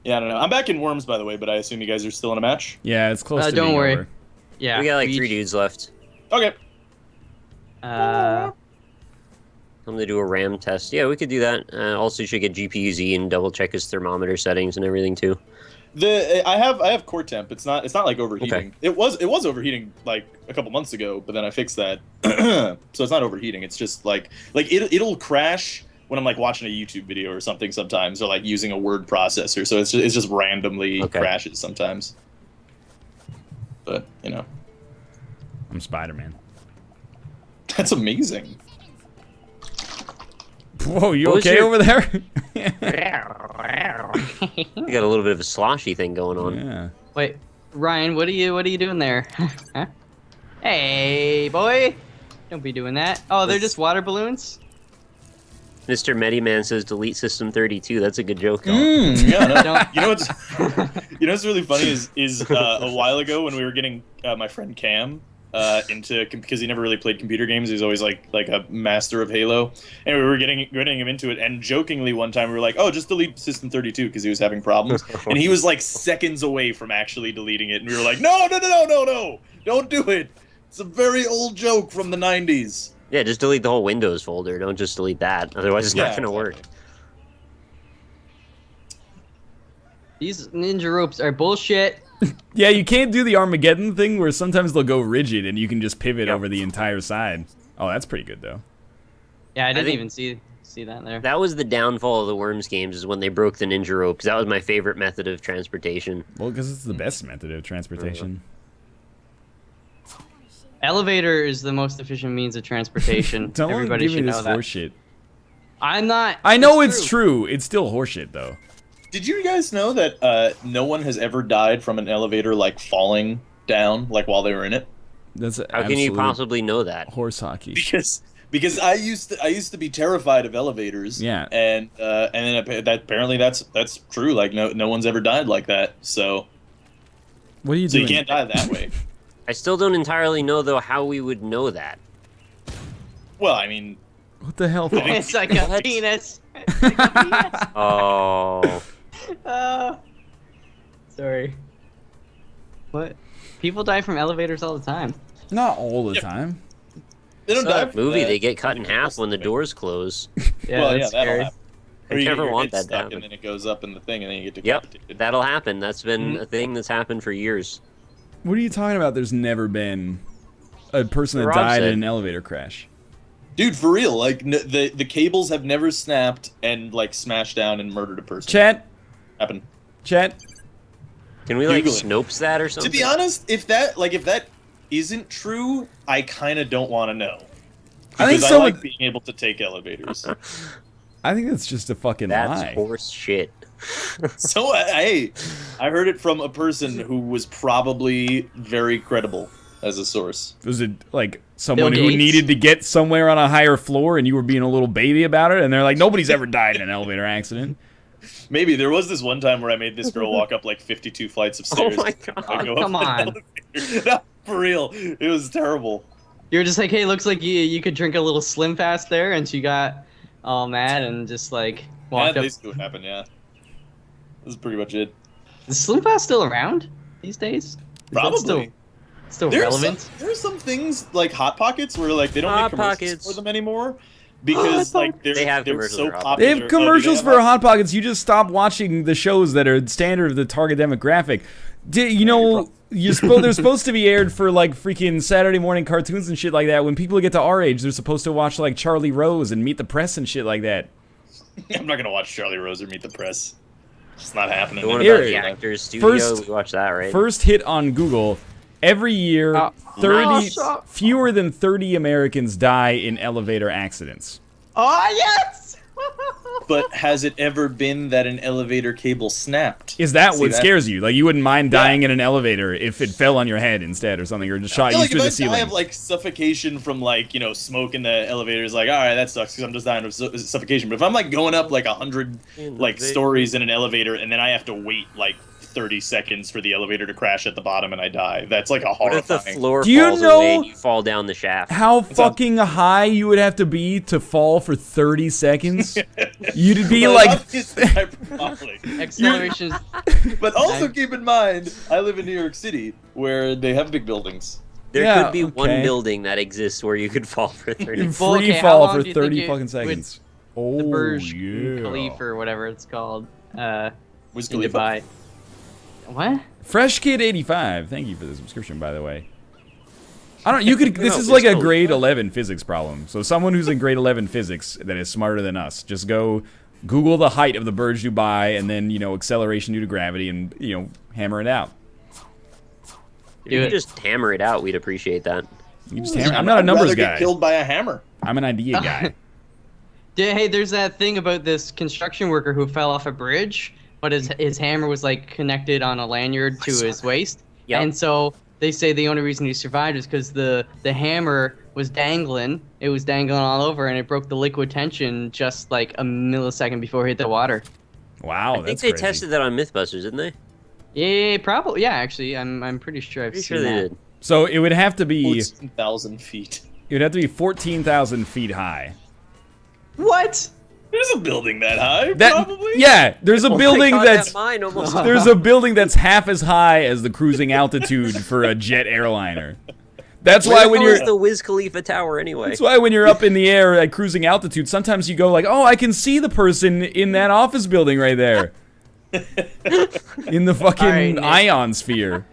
Yeah, I don't know. I'm back in Worms, by the way, but I assume you guys are still in a match? Yeah, it's close to don't being worry. over. Yeah. We got like 3 dudes left. Okay. I'm gonna do a RAM test. Yeah, we could do that. Also, you should get GPU-Z and double check his thermometer settings and everything too. I have core temp. It's not like overheating. Okay. It was overheating like a couple months ago, but then I fixed that. So it's not overheating. It's just like it'll crash when I'm like watching a YouTube video or something sometimes, or like using a word processor. So it's just randomly crashes sometimes. But I'm Spider-Man. That's amazing. Whoa, you okay over there? You got a little bit of a sloshy thing going on. Yeah. Wait, Ryan, what are you doing there? Huh? Hey, boy! Don't be doing that. Oh, they're just water balloons? Mr. Mediman says delete system 32. That's a good joke. Yeah, no. Don't- You know what's really funny is a while ago when we were getting my friend Cam into, because he never really played computer games. He's always like a master of Halo, and we were getting him into it. And jokingly one time we were like, "Oh, just delete System 32" because he was having problems, and he was like seconds away from actually deleting it. And we were like, "No, don't do it. It's a very old joke from the 90s." Yeah, just delete the whole Windows folder. Don't just delete that. Otherwise, it's not going to work. These ninja ropes are bullshit. Yeah, you can't do the Armageddon thing where sometimes they'll go rigid and you can just pivot over the entire side. Oh, that's pretty good though. Yeah, I didn't think- even see that there. That was the downfall of the Worms games, is when they broke the ninja rope, because that was my favorite method of transportation. Well, because it's the best method of transportation. Elevator is the most efficient means of transportation. Don't Everybody give me should this know that. horseshit. I'm not. I know it's true. It's still horseshit though. Did you guys know that no one has ever died from an elevator like falling down like while they were in it? That's How can you possibly know that? horse hockey? Because I used to be terrified of elevators. Yeah. And then apparently that's true. Like no one's ever died like that. So What are you so doing? you can't die that way. I still don't entirely know, though, how we would know that. Well, I mean, What the hell? It's like a What? penis. It's like a penis. Oh. Sorry. What? People die from elevators all the time. Not all the time. they don't die. from Movie, that. they get cut in half when the doors close. Yeah, Well, that's that'll scary. happen. I Or you get never your want head that to stuck happen. and then it goes up in the thing, and then you get Yep, decapitated. that'll happen. That's been a thing that's happened for years. What are you talking about? There's never been a person that Rob died said. in an elevator crash. Dude, for real, like the cables have never snapped and like smashed down and murdered a person. Chat, Happened. chat. Can we, like, Google it. Snopes that or something? To be honest, if that isn't true, I kind of don't want to know. I think Because someone- like being able to take elevators. I think that's just a fucking That's lie. horse shit. So I heard it from a person who was probably very credible as a source. Was it like someone Bill who Gates? needed to get somewhere on a higher floor and you were being a little baby about it? And they're like, nobody's ever died in an elevator accident. Maybe there was this one time where I made this girl walk up like 52 flights of stairs. Oh my to God. go up Come an on. elevator. No, for real, it was terrible. You were just like, hey, looks like you could drink a little Slim Fast there, and she got all mad and just like Yeah, walked up. basically what happened. Yeah, this is pretty much it. Is Slim Fast still around these days? Is that Probably. still There are relevant. some things like Hot Pockets where like they don't Hot make commercials Pockets. for them anymore because like They have they're commercials so for Hot popular. They have commercials for Hot Pockets. You just stop watching the shows that are standard of the target demographic. You know, they're supposed to be aired for like freaking Saturday morning cartoons and shit like that. When people get to our age, they're supposed to watch like Charlie Rose and Meet the Press and shit like that. I'm not gonna watch Charlie Rose or Meet the Press. It's not happening. The one Here. about the Actors Studio, we watched that, right? First hit on Google. Every year, 30 fewer than 30 Americans die in elevator accidents. Oh yes! But has it ever been that an elevator cable snapped? Is that what scares you? Like, you wouldn't mind dying in an elevator if it fell on your head instead or something, or just shot you through the ceiling? I have like suffocation from like, you know, smoke in the elevator is like, all right, that sucks because I'm just dying of suffocation. But if I'm like going up like 100 like stories in an elevator and then I have to wait like 30 seconds for the elevator to crash at the bottom and I die, that's like a horrifying. What if the floor falls away and you fall down the shaft? How fucking high you would have to be to fall for 30 seconds? You'd be like... Acceleration. But also keep in mind, I live in New York City, where they have big buildings. There could be one building that exists where you could fall for 30 seconds. Free fall for 30 fucking seconds. Oh, the Burj yeah. Khalifa or whatever it's called. Wiz In Khalifa? Dubai. What? Fresh Kid 85. Thank you for the subscription, by the way. I don't. You could. This is like a grade 11 physics problem. So someone who's in grade 11 physics that is smarter than us, just go Google the height of the Burj Dubai and then acceleration due to gravity and hammer it out. If you could just hammer it out, we'd appreciate that. You just hammer. I'm not a numbers guy. Get killed by a hammer. I'm an idea guy. Hey, there's that thing about this construction worker who fell off a bridge, but his hammer was like connected on a lanyard to his waist. Yep. And so they say the only reason he survived is because the hammer was dangling. It was dangling all over, and it broke the liquid tension just like a millisecond before it hit the water. Wow, I think they tested that on MythBusters, didn't they? Yeah, probably. Yeah, actually, I'm pretty sure I've seen they that. did. So it would have to be 14,000 feet. It would have to be 14,000 feet high. What? There's a building that high, probably. Yeah, there's a building that's mine almost. there's a building that's half as high as the cruising altitude for a jet airliner. That's why when you're the Wiz Khalifa Tower anyway. That's why when you're up in the air at cruising altitude, sometimes you go like, "Oh, I can see the person in that office building right there." In the fucking ionosphere.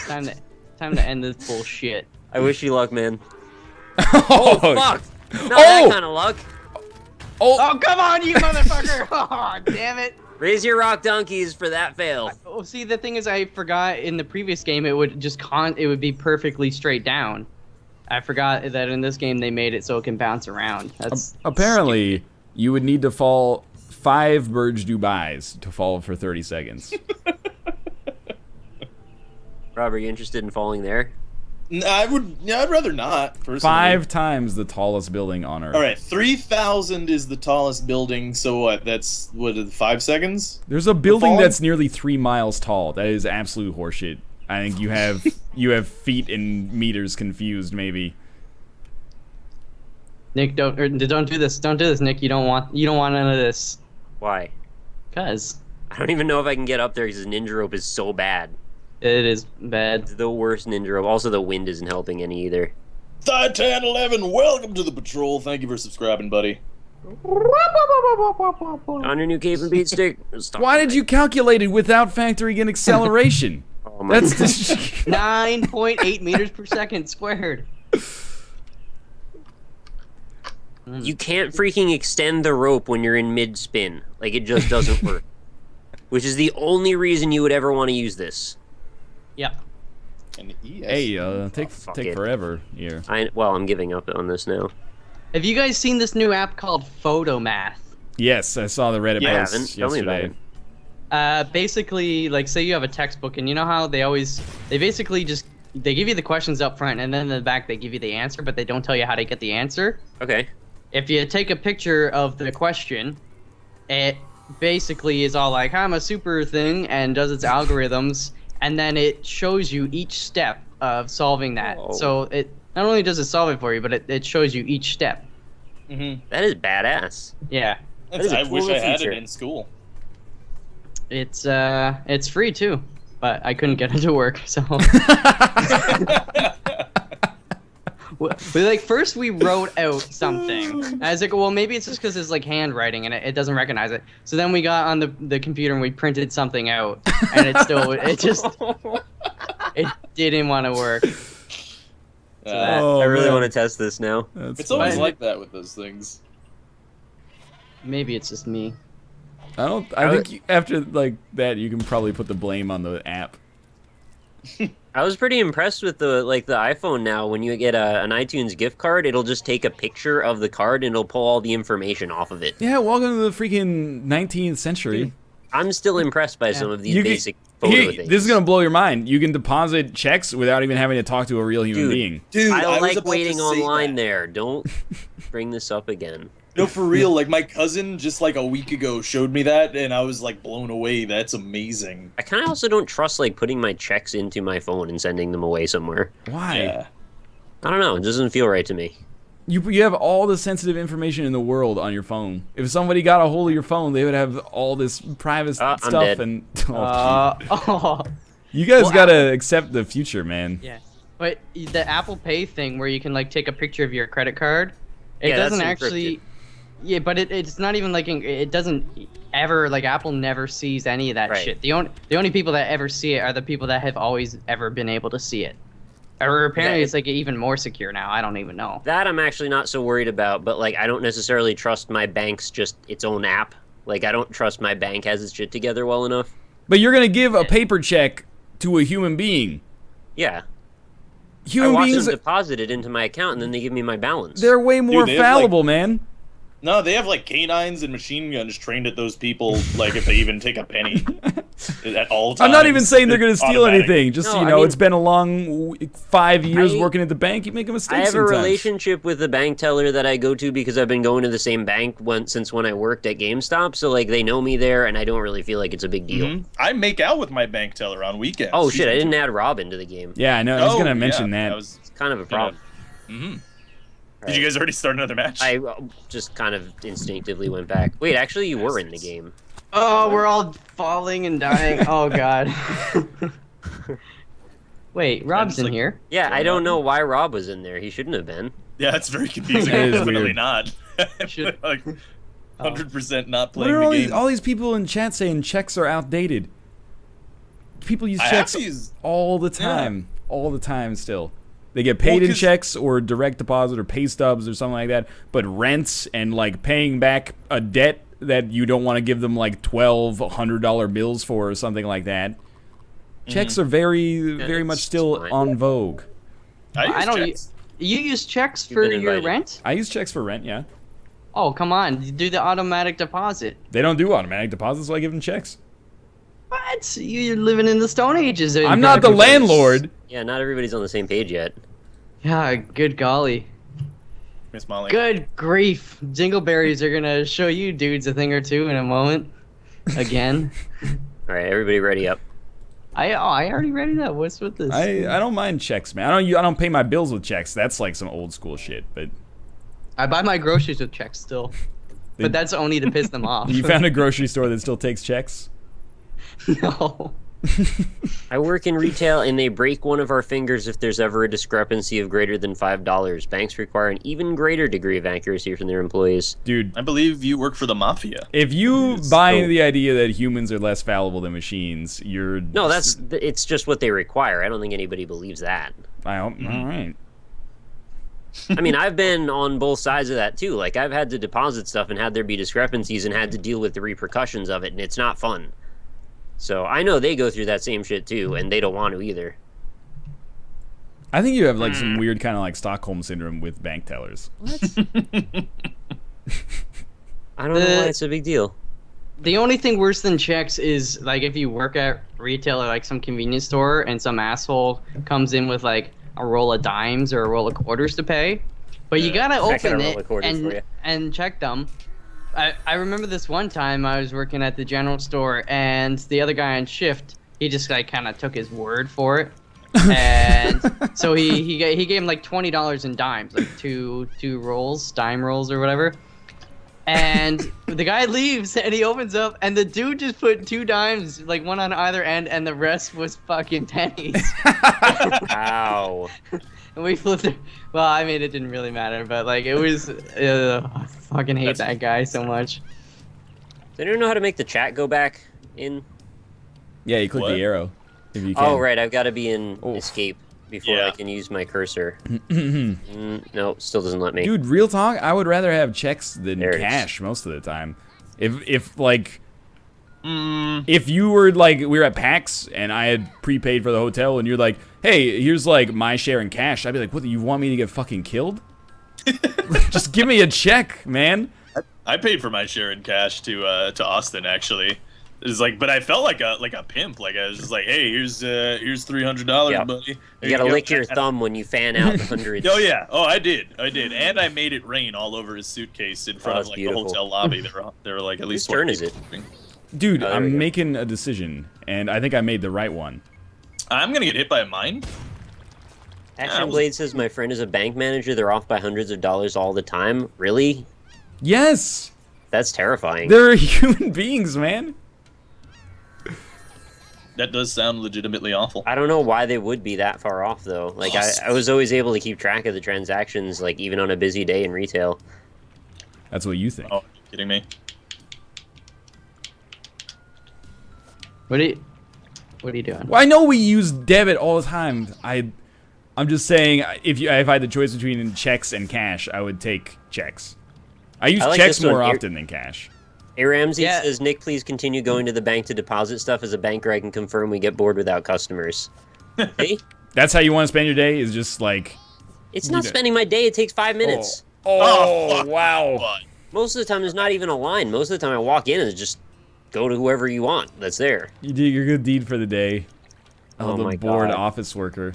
Time to end this bullshit. I wish you luck, man. Oh, Fuck! Not that kind of luck. Oh, come on, you motherfucker! Oh, damn it! Raise your rock donkeys for that fail. Oh, see, the thing is, I forgot in the previous game it would just it would be perfectly straight down. I forgot that in this game they made it so it can bounce around. That's apparently you would need to fall 5 Burj Dubais to fall for 30 seconds. Rob, are you interested in falling there? I'd rather not. Personally. 5 times the tallest building on Earth. All right, 3,000 is the tallest building. So what? That's 5 seconds. There's a building that's nearly 3 miles tall. That is absolute horseshit. I think you have feet and meters confused, maybe. Nick, don't do this. Don't do this, Nick. You don't want none of this. Why? Cause I don't even know if I can get up there because the ninja rope is so bad. it is bad. It's the worst ninja rope. Also, the wind isn't helping any either. Thigh1011, welcome to the patrol. Thank you for subscribing, buddy. On your new cape and beat stick. Why did you calculate it without factoring in acceleration? Oh my That's God. 9.8 meters per second squared. You can't freaking extend the rope when you're in mid-spin. Like, it just doesn't work. Which is the only reason you would ever want to use this. Yep. And ES. Hey, take it. forever here. Well, I'm giving up on this now. Have you guys seen this new app called Photomath? Yes, I saw the Reddit Yeah, post tell me about yesterday. it. Basically, like, say you have a textbook, and you know how they basically just, they give you the questions up front, and then in the back they give you the answer, but they don't tell you how to get the answer. Okay. If you take a picture of the question, it basically is all like, I'm a super thing, and does its algorithms, and then it shows you each step of solving that. Whoa. So it not only does it solve it for you, but it shows you each step. Mm-hmm. That is badass. Yeah. is a I wish cool I had feature. it in school. It's free too, but I couldn't get it to work, so. like first we wrote out something. I was like, well, maybe it's just because it's like handwriting and it doesn't recognize it. So then we got on the computer and we printed something out, and it didn't want to work. I really man. want to test this now. That's It's always funny. like that with those things. Maybe it's just me. I think after like that, you can probably put the blame on the app. I was pretty impressed with the iPhone now. When you get an iTunes gift card, it'll just take a picture of the card and it'll pull all the information off of it. Yeah, welcome to the freaking 19th century. I'm still impressed by some of these basic photo things. This is gonna blow your mind. You can deposit checks without even having to talk to a real human being. Dude, I was like about to waiting say online that. there. Don't bring this up again. No, for real. Like my cousin just like a week ago showed me that, and I was like blown away. That's amazing. I kind of also don't trust like putting my checks into my phone and sending them away somewhere. Why? Yeah. I don't know. It doesn't feel right to me. You have all the sensitive information in the world on your phone. If somebody got a hold of your phone, they would have all this private I'm stuff. dead. And Oh. you guys Well, gotta accept the future, man. Yeah. But the Apple Pay thing where you can like take a picture of your credit card, it Yeah, that's doesn't actually. encrypted. Yeah, but it's not even like it doesn't ever like Apple never sees any of that Right. shit. The only people that ever see it are the people that have always ever been able to see it. Or apparently Yeah, it's like even more secure now. I don't even know. That I'm actually not so worried about, but like I don't necessarily trust my bank's just its own app. Like I don't trust my bank has its shit together well enough. But you're gonna give a paper check to a human being. Yeah. I Human watch beings, them deposit it into my account and then they give me my balance. they're way more they have, like- fallible, man. No, they have like canines and machine guns trained at those people. Like if they even take a penny at all times. I'm not even saying they're gonna steal automatic. anything. Just No, so you I know, mean- it's been a long 5 years I- working at the bank. You make a mistake I have sometimes. a relationship with the bank teller that I go to because I've been going to the same bank since when I worked at GameStop. So like they know me there, and I don't really feel like it's a big deal. Mhm. I make out with my bank teller on weekends. Oh shit! I didn't add Rob into the game. Yeah, I know. I was Oh, gonna mention yeah, that. was, It's kind of a problem. Mhm. Did you guys already start another match? I just kind of instinctively went back. Wait, actually, you were in the game. Oh, we're all falling and dying. Oh god. Wait, Rob's just, in like- here. Yeah, I Going don't on. know why Rob was in there. He shouldn't have been. Yeah, it's very confusing. That is Definitely weird. not. Should- Like 100% not What playing are the all game. these people in chat saying checks are outdated? People use I have checks to use- all the time. All the time still. They get paid Well, in 'cause- checks or direct deposit or pay stubs or something like that. But rents and like paying back a debt that you don't want to give them like $1,200 bills for or something like that. Checks are very much it's still fine. on vogue. I don't. checks. You use checks You've for been your invited. rent? I use checks for rent, yeah. Oh come on, you do the automatic deposit. They don't do automatic deposits, so I give them checks. What? You're living in the Stone Ages. I'm not the everybody's- landlord. Yeah, not everybody's on the same page yet. Yeah, good golly. Miss Molly. Good grief. Jingleberries are gonna show you dudes a thing or two in a moment. Again. All right, everybody, ready up. I already read it up. What's with this? I don't mind checks, man. I don't pay my bills with checks. That's like some old school shit. But I buy my groceries with checks still. They- But that's only to piss them off. you found a grocery store that still takes checks? No. I work in retail, and they break one of our fingers if there's ever a discrepancy of greater than $5. Banks require an even greater degree of accuracy from their employees. Dude, I believe you work for the mafia. if you buy So- into the idea that humans are less fallible than machines, you're... No, it's just what they require. I don't think anybody believes that. All right. I mean, I've been on both sides of that too. Like, I've had to deposit stuff and had there be discrepancies and had to deal with the repercussions of it, and it's not fun. So I know they go through that same shit too, and they don't want to either. I think you have like some weird kind of like Stockholm syndrome with bank tellers. I don't know why it's a big deal. The only thing worse than checks is like if you work at retail or like some convenience store and some asshole comes in with like a roll of dimes or a roll of quarters to pay, but you gotta I gotta open roll the quarters for you. and check them. I remember this one time I was working at the general store and the other guy on shift, he just like kind of took his word for it, and so he gave him like $20 in dimes, like two rolls, dime rolls or whatever. And the guy leaves, and he opens up, and the dude just put 2 dimes, like one on either end, and the rest was fucking pennies. Wow. And we flipped it. Well, I mean, it didn't really matter, but like it was. I fucking hate that guy so much. Does anyone know how to make the chat go back in? Yeah, you click What? the arrow. If you can. Oh, right. I've got to be in Oh. escape before Yeah. I can use my cursor. No, still doesn't let me. Dude, real talk, I would rather have checks than There it is. cash most of the time. If like, if you were like, we were at PAX and I had prepaid for the hotel and you're like, hey, here's like my share in cash, I'd be like, what, you want me to get fucking killed? Just give me a check, man. I paid for my share in cash to Austin actually. It's like, but I felt like a pimp. Like I was just like, hey, here's $300, Yep. buddy. You gotta lick your thumb when you fan out the hundreds. Oh yeah, I did, and I made it rain all over his suitcase in front of that's like beautiful. the hotel lobby. There were like at least Whose turn 20 is it? people. Dude, Oh, there we I'm go. making a decision, and I think I made the right one. I'm gonna get hit by a mine. Action Blade says my friend is a bank manager. They're off by hundreds of dollars all the time. Really? Yes! That's terrifying. They're human beings, man. That does sound legitimately awful. I don't know why they would be that far off though. Like I was always able to keep track of the transactions, like even on a busy day in retail. That's what you think. Oh, are you kidding me? What are you doing? Well, I know we use debit all the time. I'm just saying, if I had the choice between checks and cash, I would take checks. I use I like checks this one. more often than cash. Hey Ramsey Yeah. says, Nick, please continue going to the bank to deposit stuff. As a banker, I can confirm we get bored without customers. Hey, That's how you want to spend your day? Is just like, it's You not know- spending my day. It takes 5 minutes. oh, fuck. wow. But Most of the time, there's not even a line. Most of the time, I walk in and just go to whoever you want that's there. You did your good deed for the day. Oh the my bored God. office worker.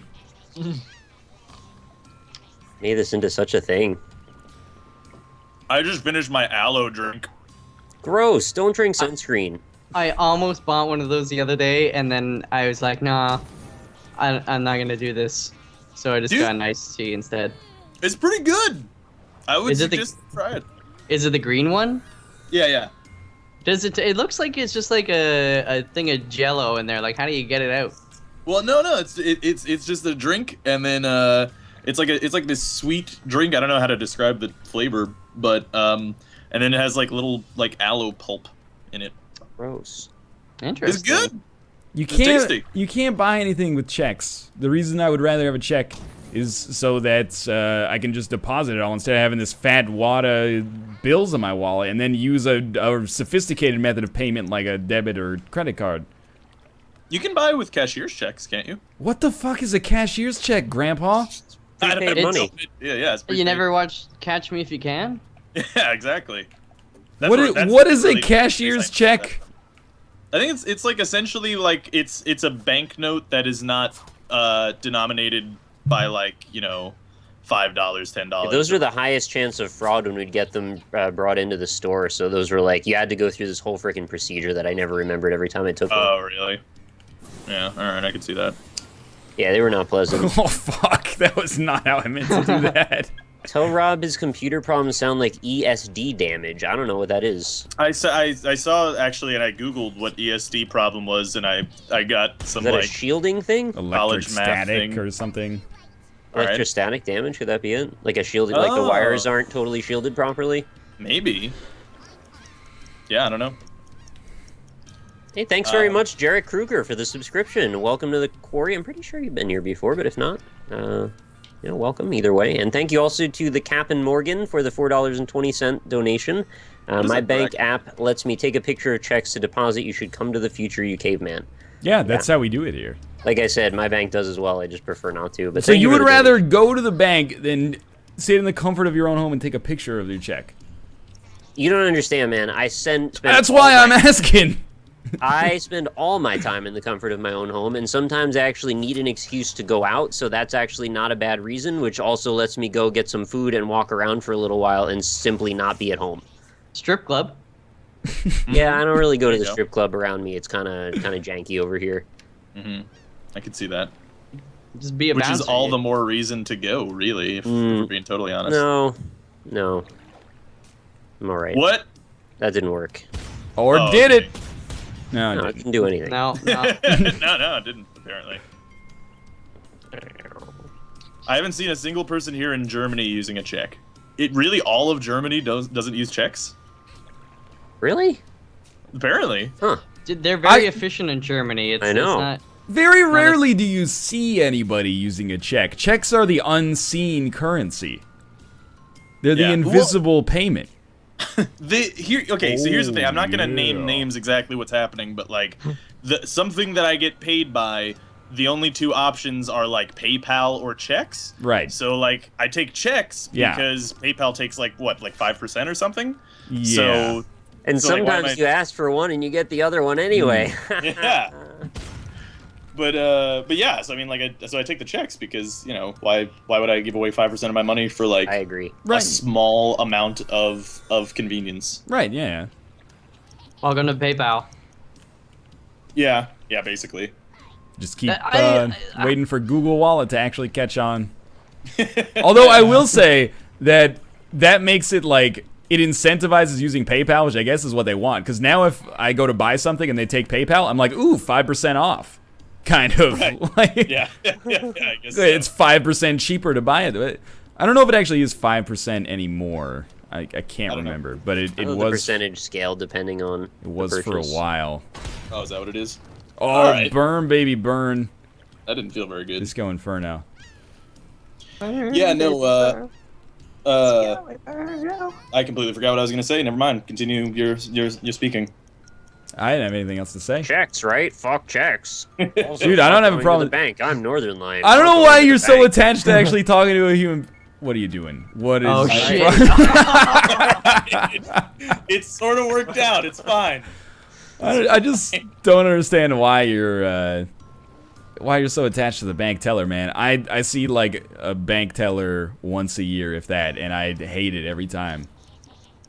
Made this into such a thing. I just finished my aloe drink. Gross. Don't drink sunscreen. I almost bought one of those the other day, and then I was like, nah, I'm not gonna do this. So I just Dude. got an iced tea instead. It's pretty good. I would Is it the- suggest try it. Is it the green one? Yeah. Does it? It looks like it's just like a thing of Jello in there. Like, how do you get it out? Well, no, it's just a drink, and then it's like this sweet drink. I don't know how to describe the flavor, but and then it has like little like aloe pulp in it. Gross. It's Interesting. good. You It's can't tasty. you can't buy anything with checks. The reason I would rather have a check is so that I can just deposit it all instead of having this fat wad of bills in my wallet and then use a sophisticated method of payment like a debit or credit card. You can buy with cashier's checks, can't you? What the fuck is a cashier's check, Grandpa? Prepaid know. money. Yeah, it's You prepaid. never watched Catch Me If You Can? Yeah, exactly. What is a really- cashier's check? I think it's like essentially like it's a banknote that is not denominated by like $5, $10. Those are the highest chance of fraud when we'd get them brought into the store. So those were like, you had to go through this whole freaking procedure that I never remembered every time I took one. Oh, really? Yeah. All right, I can see that. Yeah, they were not pleasant. Oh fuck, that was not how I meant to do that. Tell Rob his computer problems sound like ESD damage. I don't know what that is. I saw actually, and I googled what ESD problem was, and I got some Is that a like shielding thing? College math Electrostatic thing. or something. All right. Electrostatic damage? Could that be it? Like a shielding, like the Oh. wires aren't totally shielded properly? maybe. Yeah, I don't know. Hey, thanks very much, Jarek Kruger, for the subscription. Welcome to the quarry. I'm pretty sure you've been here before, but if not, welcome either way. And thank you also to the Cap'n Morgan for the $4.20 donation. does My that bank bracket? app lets me take a picture of checks to deposit. You should come to the future, you caveman. Yeah, that's how we do it here. Like I said, my bank does as well. I just prefer not to. But So thank you for would the rather donation. go to the bank than sit in the comfort of your own home and take a picture of your check? You don't understand, man. That's why I'm asking. I spend all my time in the comfort of my own home, and sometimes I actually need an excuse to go out, so that's actually not a bad reason, which also lets me go get some food and walk around for a little while and simply not be at home. Strip club. Yeah, I don't really go to There the you go. strip club around me. It's kind of janky over here. I can see that. Just be a Which is bouncer. all the more reason to go, really, if we're being totally honest. No. I'm alright. What? That didn't work. Or Oh, did okay. it? No, No, it it didn't. didn't do anything. No, no. No, it didn't, apparently. I haven't seen a single person here in Germany using a check. It really, all of Germany doesn't use checks? Really? Apparently. Huh. They're very efficient in Germany. It's, I know. It's not, Very rarely do you see anybody using a check. Checks are the unseen currency. They're the Yeah. invisible payment. So here's the thing. I'm not gonna yeah. name names exactly what's happening, but like, something that I get paid by, the only two options are like PayPal or checks. Right. So like, I take checks Yeah. because PayPal takes like what, like 5% or something. Yeah. So And So, like, why am sometimes I- you ask for one and you get the other one anyway. yeah. But yeah. So I mean, like, I take the checks because, you know, why would I give away 5% of my money for like I agree. a Right. small amount of convenience? Right. Yeah. welcome to PayPal. Yeah. Yeah. Basically. Just keep I- waiting for Google Wallet to actually catch on. Although I will say that makes it like it incentivizes using PayPal, which I guess is what they want. Because now if I go to buy something and they take PayPal, I'm like, ooh, 5% off, kind of. Right. Like, Yeah. I guess it's so. 5% cheaper to buy it. But I don't know if it actually is 5% anymore. I can't don't know. remember, but it I know the was percentage scale depending on it was for a while. Oh, is that what it is? Oh, Alright. burn, baby, burn. That didn't feel very good. Disco Inferno. Yeah. No. I completely forgot what I was gonna say. Never mind. Continue your speaking. I didn't have anything else to say. Checks, right? Fuck checks. Also, Dude, I don't have a going to problem- The bank. I'm Northernlion. I don't know I'll go why to you're the so bank. attached to actually talking to a human. What are you doing? What is? Oh, shit. It's sort of worked out. It's fine. I just don't understand why you're so attached to the bank teller, man. I see like a bank teller once a year, if that, and I hate it every time.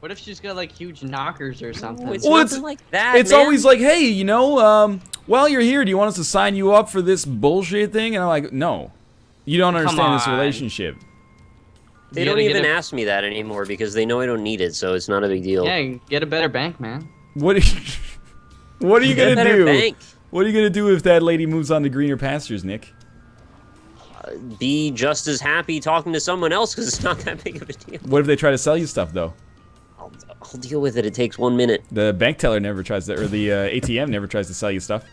What if she's got like huge knockers or something? It's Well, nothing like that. It's man. always like, hey, you know, while you're here, do you want us to sign you up for this bullshit thing? And I'm like, no, you don't understand this on. relationship. They You don't gotta get even a- ask me that anymore because they know I don't need it, so it's not a big deal. Yeah, get a better bank, man. What are you, what are you Get a gonna better do? bank. What are you gonna do if that lady moves on to greener pastures, Nick? Be just as happy talking to someone else because it's not that big of a deal. What if they try to sell you stuff though? I'll deal with it. It takes 1 minute. The bank teller never tries to, or the ATM never tries to sell you stuff.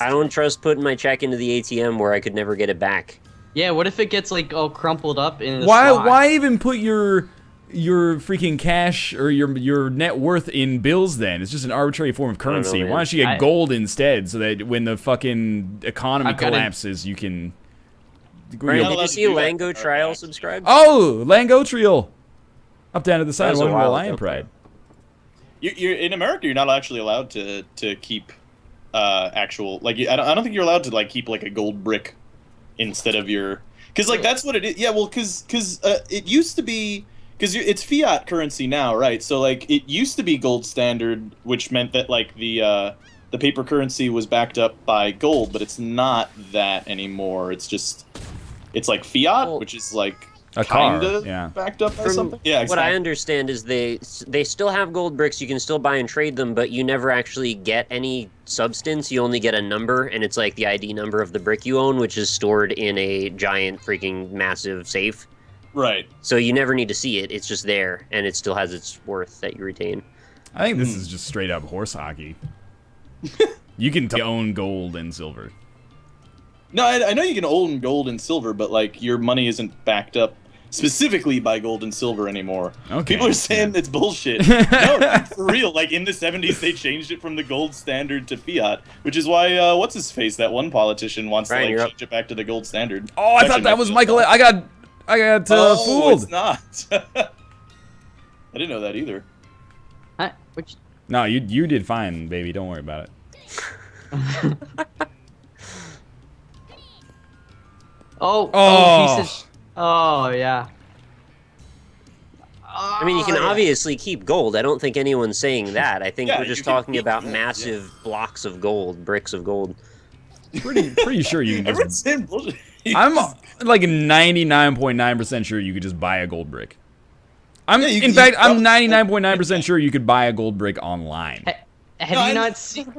I don't trust putting my check into the ATM where I could never get it back. Yeah, what if it gets like all crumpled up in a Why? slot? Why even put your freaking cash or your net worth in bills? Then it's just an arbitrary form of currency. man. Why don't you get I- gold instead, so that when the fucking economy I've got it. collapses, you can. Brian, not did allowed you to see do that Lango in our Trial bank. subscribe? Oh, Langotriel, up down to the side. was a Welcome to while Lion ago. Pride. You're in America. You're not actually allowed to keep actual like. I don't think you're allowed to like keep like a gold brick instead of your. Because like that's what it is. Yeah, well, because it used to be because it's fiat currency now, right? So like it used to be gold standard, which meant that like the paper currency was backed up by gold, but it's not that anymore. It's like fiat, Well, which is like A car, kinda yeah. backed up by From something. Yeah, What I exactly. understand is they still have gold bricks. You can still buy and trade them, but you never actually get any substance. You only get a number, and it's like the ID number of the brick you own, which is stored in a giant freaking massive safe. Right. So you never need to see it. It's just there, and it still has its worth that you retain. I think this is just straight up horse hockey. You can own gold and silver. No, I know you can own gold and silver, but like your money isn't backed up specifically by gold and silver anymore. Okay, People are saying yeah. it's bullshit. No, dude, for real. Like in the 70s, they changed it from the gold standard to fiat, which is why what's his face, that one politician wants Ryan, to you're like up. change it back to the gold standard. Oh, I It's thought actually that was Michael. Michael. I got Oh, fooled. it's not. I didn't know that either. Huh? Which? No, you did fine, baby. Don't worry about it. Oh, Oh. he says. Oh yeah. I mean, you can Oh, yeah. obviously keep gold. I don't think anyone's saying that. I think Yeah, we're you just can talking keep about gold, yeah. massive blocks of gold, bricks of gold. Pretty sure you can Everyone's just. saying bullshit. I'm like 99.9% sure you could just buy a gold brick. In fact, I'm 99.9% sure you could buy a gold brick online. Have you not seen?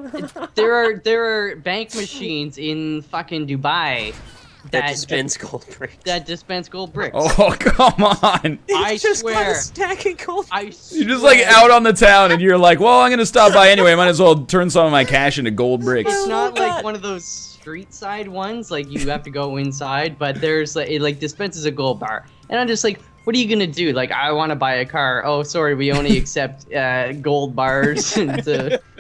There are bank machines in fucking Dubai That dispense gold bricks. That dispense gold bricks. Oh, come on. I just swear. got a stack of gold. I You're swear. just like out on the town and you're like, well, I'm going to stop by anyway. I might as well turn some of my cash into gold bricks. It's not like one of those street side ones, like you have to go inside, but there's like, it like dispenses a gold bar. And I'm just like, what are you gonna do? Like, I want to buy a car. Oh, sorry, we only accept gold bars. And,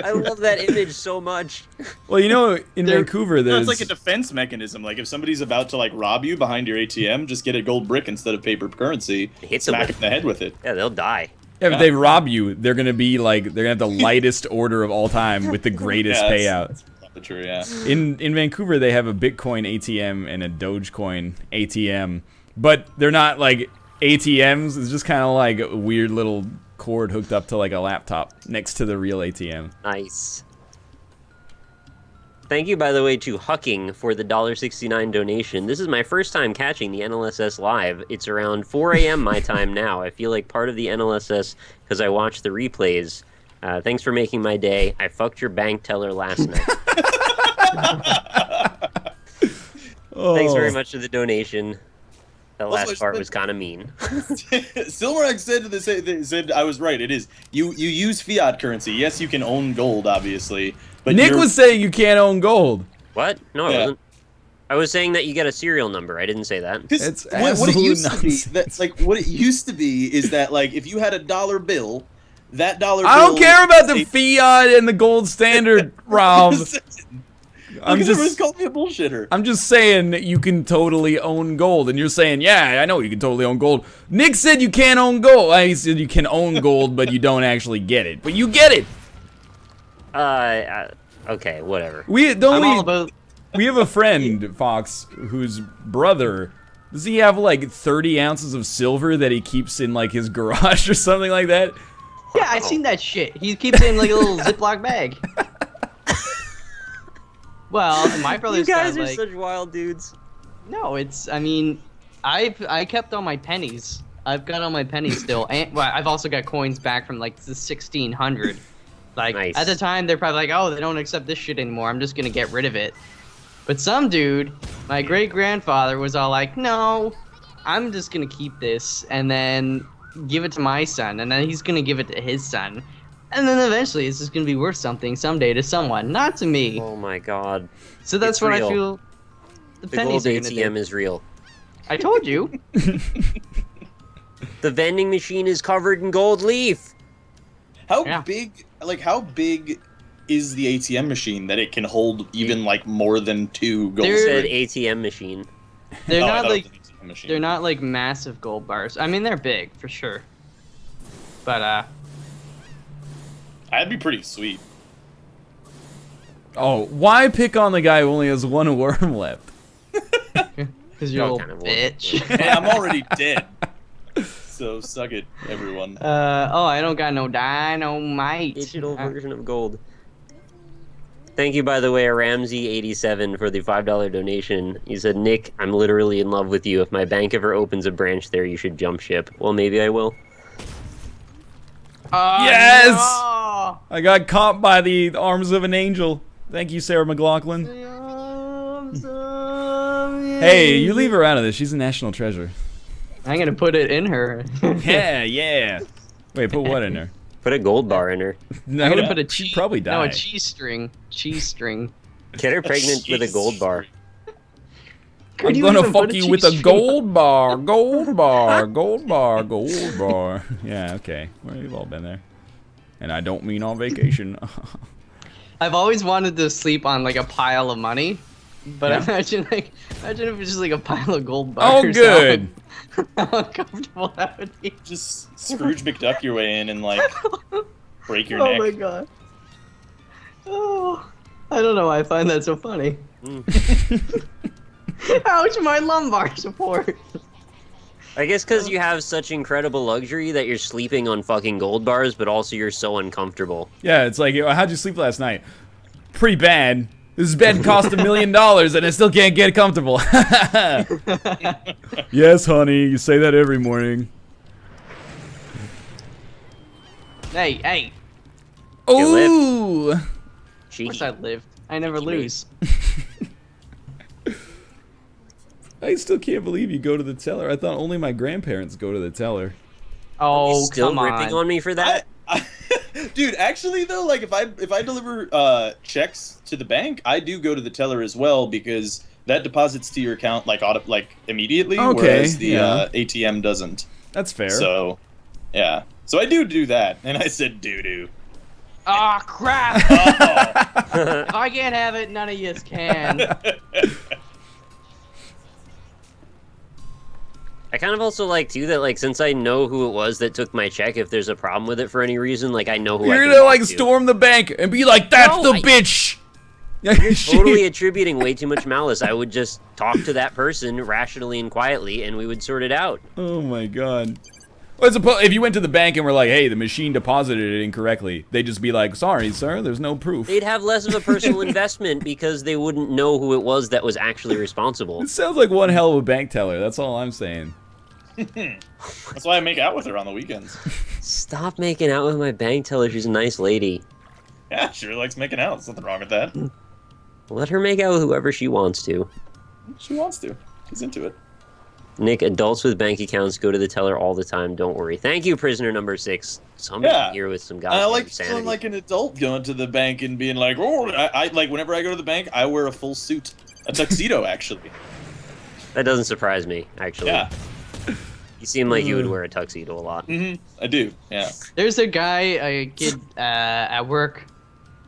I love that image so much. Well, you know, in Vancouver, No, there's... it's like a defense mechanism. Like if somebody's about to like rob you behind your ATM, just get a gold brick instead of paper currency. Hit them Smack it in the head with it. Yeah, they'll die. Yeah, if they rob you, they're gonna be like, they're gonna have the lightest order of all time with the greatest payout. That's probably true, yeah. In Vancouver, they have a Bitcoin ATM and a Dogecoin ATM, but they're not like ATMs. It's just kind of like a weird little cord hooked up to like a laptop next to the real ATM. Nice. Thank you, by the way, to Hucking for the $1.69 donation. This is my first time catching the NLSS live. It's around 4 a.m. my time now. I feel like part of the NLSS because I watch the replays. Thanks for making my day. I fucked your bank teller last night. Thanks very much for the donation. That last part was kind of mean. Silmarag said I was right. It is. You use fiat currency. Yes, you can own gold, obviously. But Nick was saying you can't own gold. What? No, I wasn't. I was saying that you get a serial number. I didn't say that. It's what it used nonsense. to be. That's like what it used to be is that like if you had a dollar bill, that dollar bill. I don't care about the fiat and the gold standard, Rob. I'm just called me a bullshitter. I'm just saying that you can totally own gold, and you're saying, yeah, I know you can totally own gold. Nick said you can't own gold. He said you can own gold, but you don't actually get it. But you get it. Okay, whatever. We I'm have a friend, Fox, whose brother, does he have like 30 ounces of silver that he keeps in like his garage or something like that? Yeah, I seen that shit. He keeps it in like a little Ziploc bag. Well, my brother's You guys got, are like, such wild dudes. No, it's. I mean, I kept all my pennies. I've got all my pennies still, and well, I've also got coins back from like the 1600. Like Nice. at the time, they're probably like, oh, they don't accept this shit anymore. I'm just gonna get rid of it. But some dude, my great grandfather, was all like, no, I'm just gonna keep this and then give it to my son, and then he's gonna give it to his son. And then eventually it's just going to be worth something someday to someone, not to me. Oh my god. So that's It's what real. I feel the The pennies gold are gonna ATM do. is real. I told you. The vending machine is covered in gold leaf. How big is the ATM machine that it can hold even like more than 2 gold? It They're- said ATM machine. They're Oh, I not thought it like was an ATM machine. they're not like massive gold bars. I mean, they're big for sure. But That'd be pretty sweet. Oh, why pick on the guy who only has 1 worm left? because you're a No, little kind of bitch. Hey, I'm already dead. So suck it, everyone. Oh, I don't got no dynamite. Digital version of gold. Thank you, by the way, Ramsey87 for the $5 donation. He said, Nick, I'm literally in love with you. If my bank ever opens a branch there, you should jump ship. Well, maybe I will. Yes! No! I got caught by the arms of an angel. Thank you, Sarah McLaughlin. Hey, you leave her out of this. She's a national treasure. I'm gonna put it in her. Yeah, yeah. Wait, put what in her? Put a gold bar in her. No, I'm gonna put a she'd cheese. probably die. No, a cheese string. Cheese string. Get her pregnant with a gold bar. I'm Could gonna even fuck put a you with a cheese string gold bar, gold bar, gold bar, gold bar. Yeah, okay. Well, we've all been there. And I don't mean on vacation. I've always wanted to sleep on like a pile of money, but Yeah. imagine if it's just like a pile of gold bars. Oh, good. How uncomfortable that would be. Just Scrooge McDuck your way in and like break your Oh neck. my god. Oh, I don't know why I find that so funny. Ouch, my lumbar support. I guess because you have such incredible luxury that you're sleeping on fucking gold bars, but also you're so uncomfortable. Yeah, it's like, how'd you sleep last night? Pretty bad. This bed cost $1 million and I still can't get comfortable. Yes, honey, you say that every morning. Hey, hey. Ooh. Of Cheeky. course I lived. I never Cheeky. lose. I still can't believe you go to the teller. I thought only my grandparents go to the teller. Oh, Still come ripping on me for that? Dude, actually though, like if I deliver checks to the bank, I do go to the teller as well because that deposits to your account like immediately, Okay, whereas the yeah. ATM doesn't. That's fair. So, yeah. So I do that, and I said doo-doo. Ah, crap! Oh. If I can't have it, none of yous can. I kind of also like too that like since I know who it was that took my check, if there's a problem with it for any reason, like I know who I You're can gonna talk like to. storm the bank and be like, "That's No, the I- bitch." Totally attributing way too much malice. I would just talk to that person rationally and quietly, and we would sort it out. Oh my god. Well, if you went to the bank and were like, "Hey, the machine deposited it incorrectly," they'd just be like, "Sorry, sir, there's no proof." They'd have less of a personal investment because they wouldn't know who it was that was actually responsible. It sounds like one hell of a bank teller. That's all I'm saying. That's why I make out with her on the weekends. Stop making out with my bank teller. She's a nice lady. Yeah, she really likes making out. There's nothing wrong with that. Let her make out with whoever she wants to. She wants to. She's into it. Nick, adults with bank accounts go to the teller all the time. Don't worry. Thank you, prisoner number 6. Somebody Yeah. here with some I goddamn like sanity. feeling like an adult going to the bank and being like, oh, I like whenever I go to the bank, I wear a full suit, a tuxedo actually. That doesn't surprise me, actually. Yeah, You seem like you would wear a tuxedo a lot. I do. Yeah. There's a guy, a kid at work.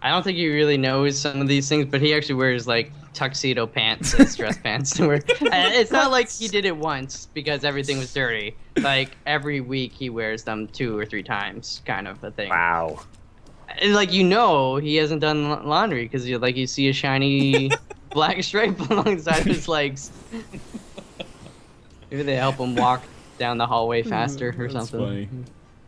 I don't think he really knows some of these things, but he actually wears like tuxedo pants as dress pants to work. It's not like he did it once because everything was dirty. Like every week he wears them 2 or 3 times, kind of a thing. Wow. And like he hasn't done laundry because you see a shiny black stripe along the side of his legs. Maybe they help him walk down the hallway faster or That's something. funny.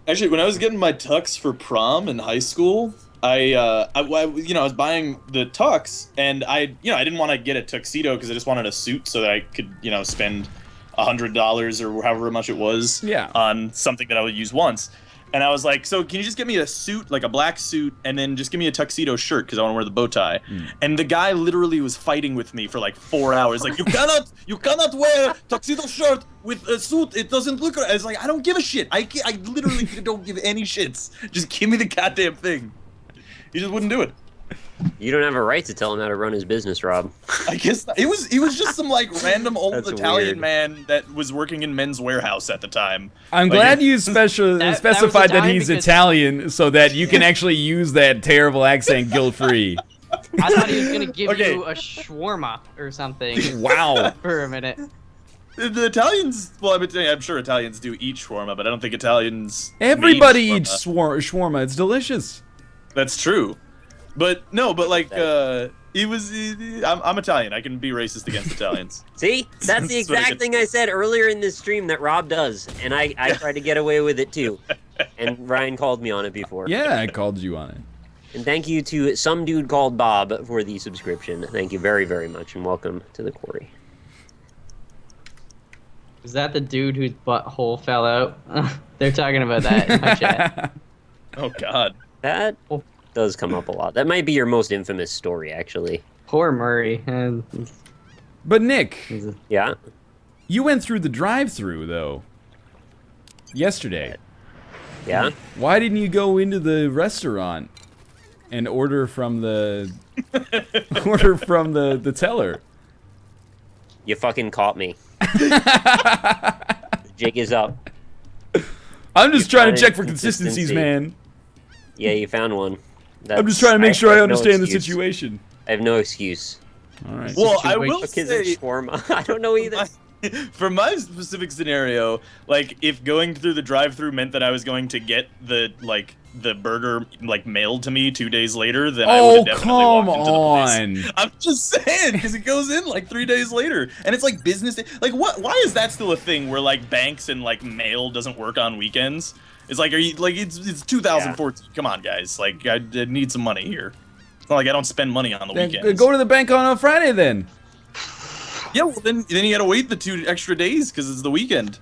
Actually, when I was getting my tux for prom in high school, I was buying the tux, and I didn't want to get a tuxedo because I just wanted a suit so that I could, spend $100 or however much it was on something that I would use once. And I was like, so can you just get me a suit, like a black suit, and then just give me a tuxedo shirt because I want to wear the bow tie. And the guy literally was fighting with me for like 4 hours. Like, you cannot wear tuxedo shirt with a suit. It doesn't look right. I was like, I don't give a shit. I literally don't give any shits. Just give me the goddamn thing. He just wouldn't do it. You don't have a right to tell him how to run his business, Rob. I guess not. He was just some like random old That's Italian weird. man that was working in Men's Warehouse at the time. I'm Like, glad you was the specified that time he's because- Italian so that you can actually use that terrible accent guilt-free. I thought he was gonna give Okay. you a shawarma or something Wow. for a minute. The Italians, well, I'm sure Italians do eat shawarma, but I don't think Italians. Everybody made eats shawarma. shawarma. It's delicious. That's true, but like I'm Italian. I can be racist against Italians. See? That's the That's what I exact get. thing I said earlier in this stream that Rob does, and I tried to get away with it too. And Ryan called me on it before. Yeah, I called you on it. And thank you to some dude called Bob for the subscription. Thank you very, very much, and welcome to the quarry. Is that the dude whose butthole fell out? They're talking about that in my chat. Oh God. That does come up a lot. That might be your most infamous story, actually. Poor Murray. And But Nick, Yeah? you went through the drive-thru though. Yesterday. Yeah? Why didn't you go into the restaurant and order from the the teller? You fucking caught me. The jig is up. I'm just You trying to found check for consistencies, consistency. man. Yeah, you found one. I'm just trying to make sure I have no understand the excuse. situation. I have no excuse. All right. Well, I will Fuck is it say, shawarma? I don't know either. for my specific scenario, like if going through the drive-through meant that I was going to get the burger mailed to me 2 days later, then I would Oh, have definitely come walked into the place. on. I'm just saying, because it goes in like 3 days later, and it's like business day. Like, what? Why is that still a thing where like banks and like mail doesn't work on weekends? It's like, are you like it's 2014? Come on, guys. Like, I need some money here. It's not like I don't spend money on the Then weekends. go to the bank on a Friday then. Yeah, well then you gotta wait the 2 extra days because it's the weekend.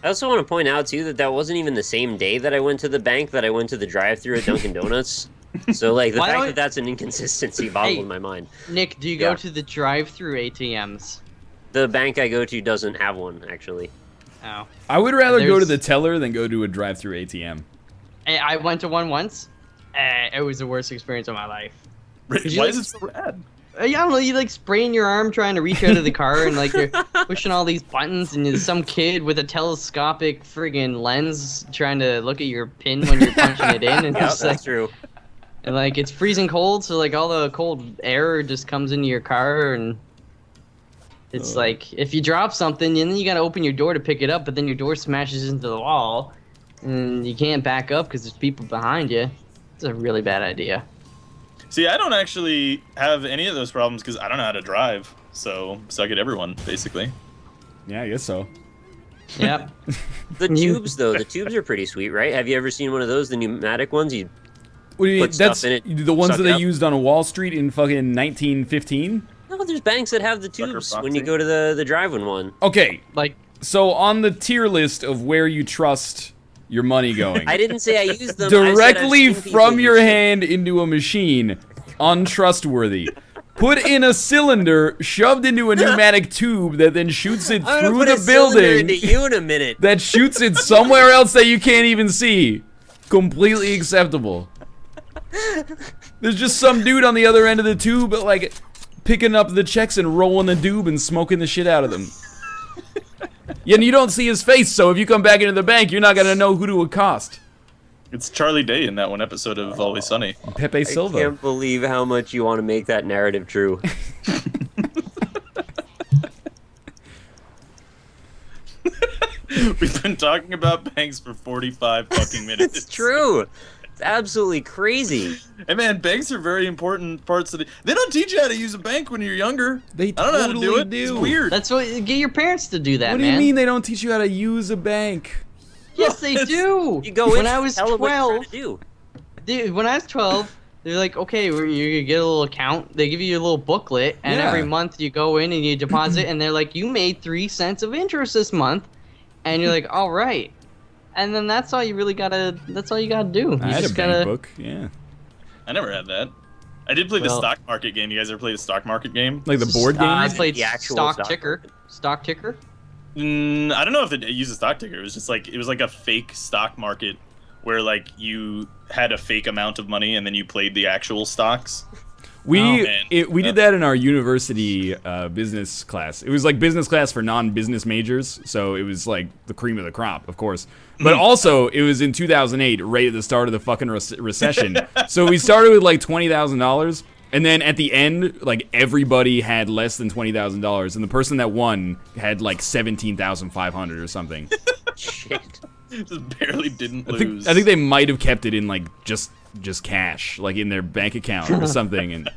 I also want to point out too that that wasn't even the same day that I went to the bank that I went to the drive-thru at Dunkin' Donuts. So like the Why fact don't- that that's an inconsistency boggled my mind. Nick, do you Yeah. go to the drive-through ATMs? The bank I go to doesn't have one actually. Oh. I would rather go to There's- the teller than go to a drive-through ATM. I went to one once. It was the worst experience of my life. Why you is it so bad? I don't know, you like spraying your arm trying to reach out of the car and like you're pushing all these buttons and there's some kid with a telescopic friggin' lens trying to look at your pin when you're punching it in and Yeah, it's like, that's true. and like it's freezing cold so like all the cold air just comes into your car and it's like if you drop something and then you gotta open your door to pick it up but then your door smashes into the wall and you can't back up because there's people behind you. It's a really bad idea. See, I don't actually have any of those problems because I don't know how to drive. So suck at everyone, basically. Yeah, I guess so. Yep. The tubes though, the tubes are pretty sweet, right? Have you ever seen one of those, the pneumatic ones? You What do you mean? Put stuff That's in it, the ones suck that it they up. used on Wall Street in fucking 1915? No, there's banks that have the Sucker tubes when you proxy. go to the drive-in one. Okay, Like so on the tier list of where you trust your money going, I didn't say I used them. I said I've directly seen people from your use them. hand into a machine, untrustworthy. Put in a cylinder, shoved into a pneumatic tube that then shoots it I'm gonna through put the a cylinder building, into you in a minute. that shoots it somewhere else that you can't even see. Completely acceptable. There's just some dude on the other end of the tube, like, picking up the checks and rolling the tube and smoking the shit out of them. Yeah, and you don't see his face, so if you come back into the bank, you're not gonna know who to accost. It's Charlie Day in that one episode of Always Sunny. Pepe I Silva. can't believe how much you want to make that narrative true. We've been talking about banks for 45 fucking minutes. It's true. It's absolutely crazy. Hey man, banks are very important parts of the. They don't teach you how to use a bank when you're younger. They I don't know how to do totally it. do. It's weird. that's what get your parents to do that, What do man. you mean they don't teach you how to use a bank? Yes, they do. You go when in, I was tell them what you're 12, trying to do. dude, when I was 12, they're like, okay, you're gonna get a little account. They give you a little booklet, and Yeah. every month you go in and you deposit, and they're like, you made 3 cents of interest this month, and you're like, all right. And then that's all you really gotta. That's all you gotta do. You I had a just bank gotta. book, yeah. I never had that. I did play the Well- stock market game. You guys ever played the stock market game? Like the board game? I played The actual stock stock ticker. market. Stock ticker. I don't know if it used a stock ticker. It was just like it was like a fake stock market where like you had a fake amount of money and then you played the actual stocks. We man. we did that in our university business class. It was like business class for non-business majors, so it was like the cream of the crop, of course. But also, it was in 2008, right at the start of the fucking recession. So we started with like $20,000, and then at the end, like everybody had less than $20,000, and the person that won had like 17,500 or something. Shit. Just barely didn't I lose. think they might have kept it in like just cash, like in their bank account or something, and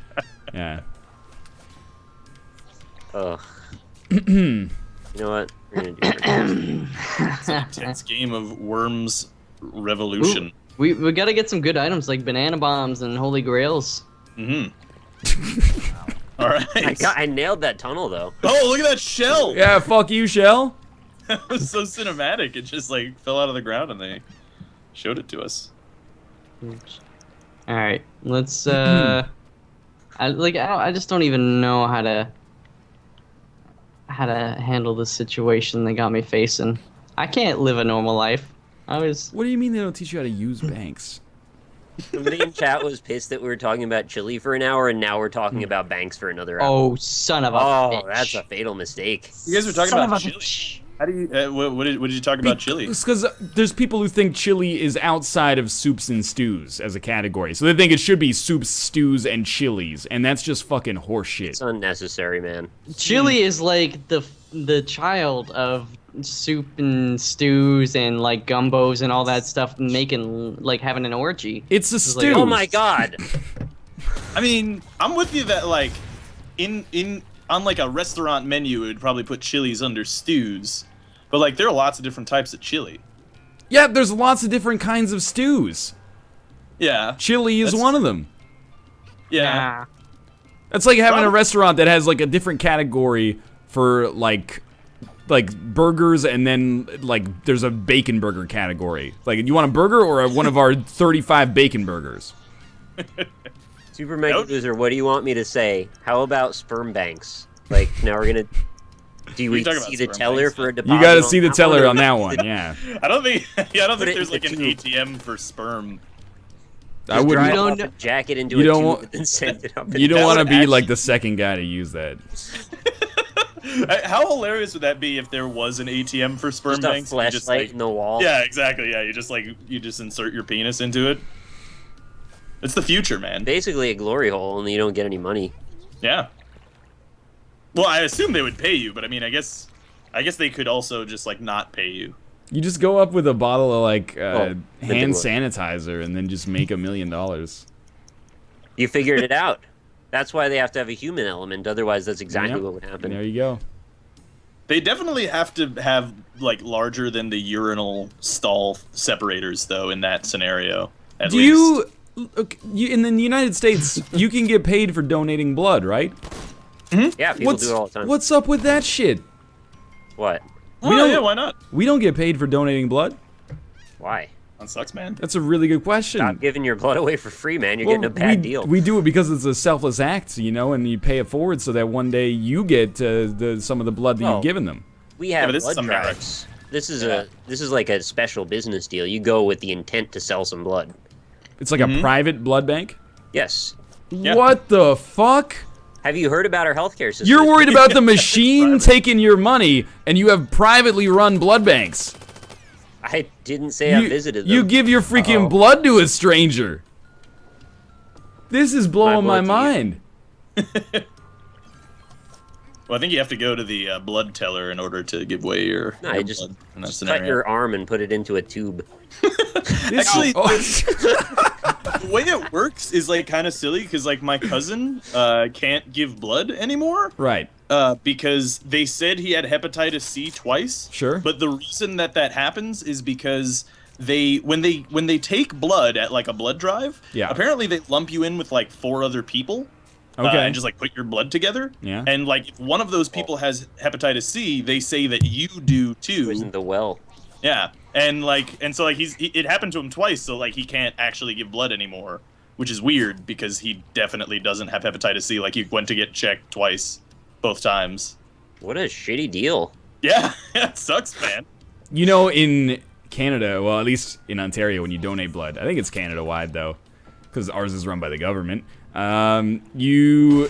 yeah. Ugh. You know what? We're gonna do it. It's an intense game of Worms Revolution. We gotta get some good items like banana bombs and holy grails. Mm-hmm. All right. I nailed that tunnel though. Oh, look at that shell! Yeah, fuck you, Shell. That was so cinematic. It just like fell out of the ground and they showed it to us. All right, let's. I just don't even know how to handle this situation they got me facing. I can't live a normal life. I was. What do you mean they don't teach you how to use banks? Somebody in chat was pissed that we were talking about chili for an hour, and now we're talking about banks for another hour. Oh, son of a Oh, bitch. that's a fatal mistake. You guys were talking Son about of a chili. bitch. How do you? What did you talk about chili? Because there's people who think chili is outside of soups and stews as a category. So they think it should be soups, stews, and chilies. And that's just fucking horseshit. It's unnecessary, man. Chili is like the child of soup and stews and like gumbos and all that stuff, making like having an orgy. It's a is like, stew. Oh my god. I mean, I'm with you that like, on like a restaurant menu, it would probably put chilies under stews, but like there are lots of different types of chili. Yeah, there's lots of different kinds of stews. Yeah, Chili is That's- one of them. yeah. That's like having a Probably- restaurant that has like a different category for like like burgers, and then like there's a bacon burger category. Like, you want a burger or one of our 35 bacon burgers? Super Mega Loser, what do you want me to say? How about sperm banks? Like, now we're gonna. Do we see the teller for a deposit? You gotta see the teller on that one, yeah. I don't think there's like an ATM for sperm. I wouldn't. Drive off a jacket into a tube and then send it up. You don't want to be like the second guy to use that. How hilarious would that be if there was an ATM for sperm banks? Just a flashlight in the wall. Yeah, exactly. Yeah, you just insert your penis into it. It's the future, man. Basically a glory hole, and you don't get any money. Yeah. Well, I assume they would pay you, but I mean, I guess they could also just like not pay you. You just go up with a bottle of like hand ridiculous. sanitizer and then just make $1 million. You figured it out. That's why they have to have a human element. Otherwise, that's exactly what would happen. There you go. They definitely have to have like larger than the urinal stall separators, though, in that scenario. At least. You in the United States, you can get paid for donating blood, right? Yeah, people do it all the time. What's up with that shit? What? Oh, yeah, why not? We don't get paid for donating blood. Why? That sucks, man. That's a really good question. Stop giving your blood away for free, man. You're getting a bad deal. We do it because it's a selfless act, you know, and you pay it forward so that one day you get some of the blood that you've given them. We have this blood is drives. This is like a special business deal. You go with the intent to sell some blood. It's like a private blood bank? Yes. Yeah. What the fuck? Have you heard about our healthcare system? You're worried about the machine taking your money, and you have privately run blood banks. I didn't say I visited them. You give your freaking blood to a stranger. This is blowing my mind. Well, I think you have to go to the blood teller in order to give away your No, just blood in that cut scenario. your arm and put it into a tube. Actually, the way it works is like kind of silly because like my cousin can't give blood anymore. Right. Because they said he had hepatitis C twice. Sure. But the reason that happens is because when they take blood at like a blood drive, apparently they lump you in with like 4 other people. Okay. And just like put your blood together. Yeah. And like if one of those people has hepatitis C, they say that you do too. Isn't the well? Yeah. And so it happened to him twice, so like he can't actually give blood anymore, which is weird because he definitely doesn't have hepatitis C. Like he went to get checked twice, both times. What a shitty deal. Yeah, it sucks, man. You know, in Canada, well, at least in Ontario, when you donate blood, I think it's Canada-wide though, because ours is run by the government.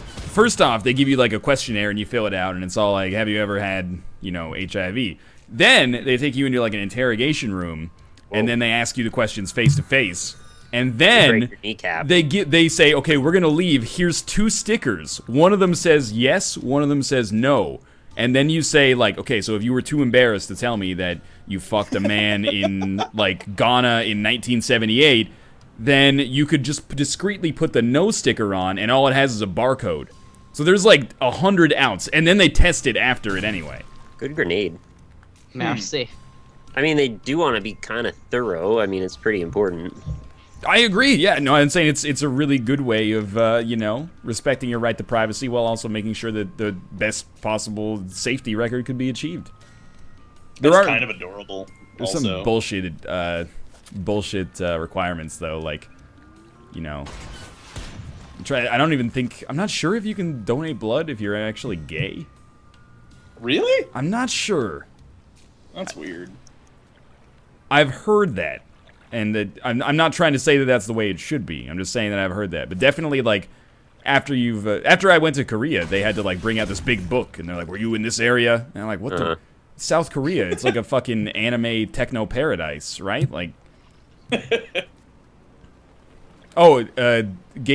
First off, they give you like a questionnaire and you fill it out, and it's all like, have you ever had, HIV? Then they take you into like an interrogation room, and then they ask you the questions face to face, and then Break your kneecap. they say, okay, we're gonna leave. Here's 2 stickers. One of them says yes, one of them says no. And then you say like, okay, so if you were too embarrassed to tell me that you fucked a man in like Ghana in 1978. Then you could just discreetly put the no sticker on, and all it has is a barcode. So there's like 100 outs, and then they test it after it anyway. Good grenade. Merci. I mean, they do want to be kind of thorough. I mean, it's pretty important. I agree. Yeah, no, I'm saying it's a really good way of respecting your right to privacy while also making sure that the best possible safety record could be achieved. That's kind of adorable. There's also some bullshit requirements though, like, I'm not sure if you can donate blood if you're actually gay. Really? I'm not sure. That's weird. I've heard that, and that I'm not trying to say that that's the way it should be. I'm just saying that I've heard that. But definitely, like, after I went to Korea, they had to like bring out this big book, and they're like, "Were you in this area?" And I'm like, "What the?" South Korea, it's like a fucking anime techno paradise, right? Like, gay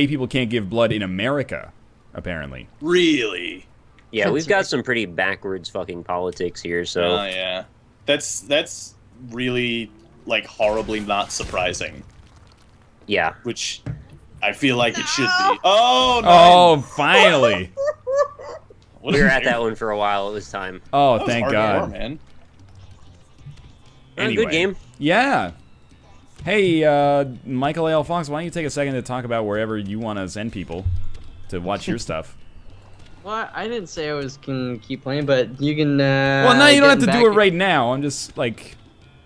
people can't give blood in America, apparently. Really? Yeah, we've got some pretty backwards fucking politics here, so... Oh, yeah. That's really, like, horribly not surprising. Yeah. Which I feel like it should be. Oh, no! Oh, finally! We were at that one for a while. It was time. Oh, That was thank hardcore, God. man. Anyway. Good game. Yeah. Hey, Michael L. Fox, why don't you take a second to talk about wherever you want to send people to watch your stuff? Well, I didn't say I was can keep playing, but you can. Well, no, you don't have to get do it back- right now. I'm just like,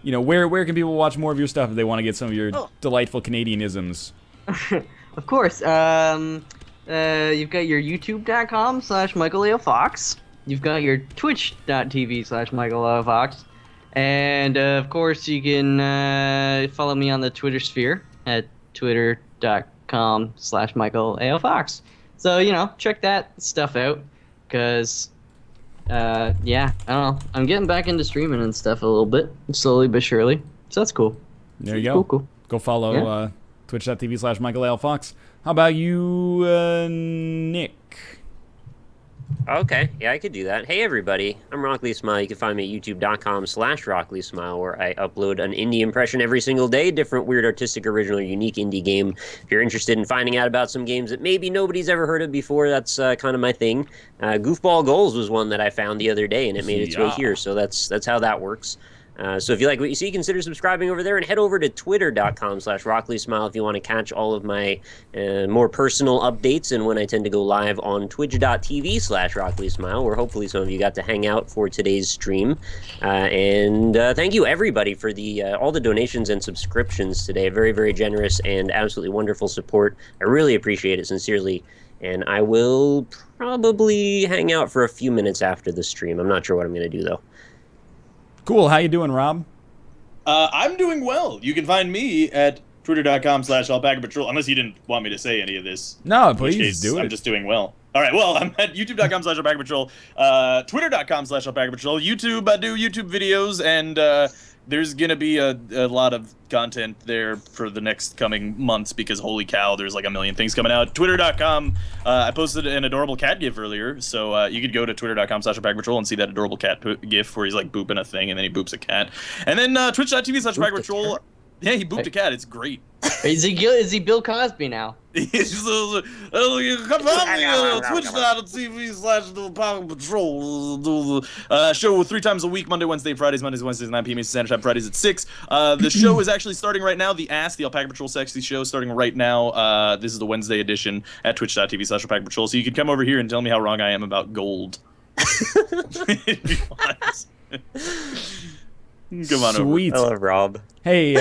you know, where can people watch more of your stuff if they want to get some of your delightful Canadianisms? Of course. You've got your youtube.com/MichaelAOFox. You've got your twitch.tv/MichaelAOFox. And, of course, you can follow me on the Twitter sphere at twitter.com/MichaelAOFox. So, you know, check that stuff out. Because, yeah, I don't know. I'm getting back into streaming and stuff a little bit. Slowly but surely. So that's cool. There you go. Cool. Go follow twitch.tv/MichaelAOFox. How about you, Nick? Okay, yeah, I could do that. Hey, everybody, I'm Rockley Smile. You can find me at youtube.com/Rockley Smile, where I upload an indie impression every single day, different, weird, artistic, original, unique indie game. If you're interested in finding out about some games that maybe nobody's ever heard of before, that's kind of my thing. Goofball Goals was one that I found the other day, and it made its way here, so that's how that works. So if you like what you see, consider subscribing over there and head over to twitter.com/RockleySmile if you want to catch all of my more personal updates and when I tend to go live on twitch.tv/RockleySmile, where hopefully some of you got to hang out for today's stream. And thank you, everybody, for all the donations and subscriptions today. Very, very generous and absolutely wonderful support. I really appreciate it, sincerely. And I will probably hang out for a few minutes after the stream. I'm not sure what I'm going to do, though. Cool. How you doing, Rob? I'm doing well. You can find me at twitter.com/alpacapatrol, unless you didn't want me to say any of this. No, In which please case, do it. I'm just doing well. All right, well, I'm at youtube.com/alpacapatrol, twitter.com/alpacapatrol, YouTube. I do YouTube videos, and there's going to be a lot of content there for the next coming months because, holy cow, there's like a million things coming out. Twitter.com, I posted an adorable cat gif earlier, so you could go to twitter.com/alpacapatrol and see that adorable cat gif where he's like booping a thing and then he boops a cat. And then twitch.tv/alpacapatrol. Yeah, he booped a cat. It's great. Is he Bill Cosby now? You can find me on twitch.tv/alpacapatrol. Do the show 3 times a week, Monday, Wednesday, Fridays, Mondays, Wednesdays, 9 p.m. Eastern Standard Time, Fridays at 6. The show is actually starting right now. The Alpaca Patrol Sexy Show is starting right now. This is the Wednesday edition at twitch.tv/alpacapatrol. So you can come over here and tell me how wrong I am about gold. If you want. Come on Sweet. I love Rob. Hey,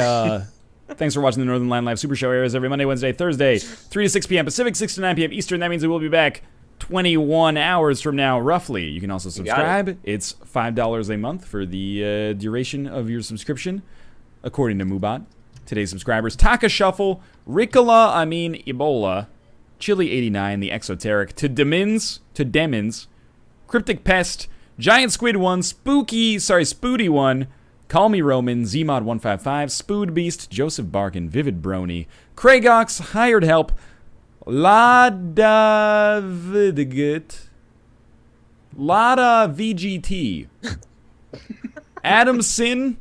thanks for watching the Northernlion Live Super Show. Airs every Monday, Wednesday, Thursday, 3 to 6 p.m. Pacific, 6 to 9 p.m. Eastern. That means we will be back 21 hours from now, roughly. You can also subscribe. It's $5 a month for the duration of your subscription, according to Mubot. Today's subscribers: Taka Shuffle, Ebola, Chili89, The Exoteric, to Demins, Cryptic Pest, Giant Squid 1, Spoody 1, Call Me Roman, Zmod155, Spood Beast, Joseph Barkin, Vivid Brony, Craigox, Hired Help, Lada VGT, Adam Sin,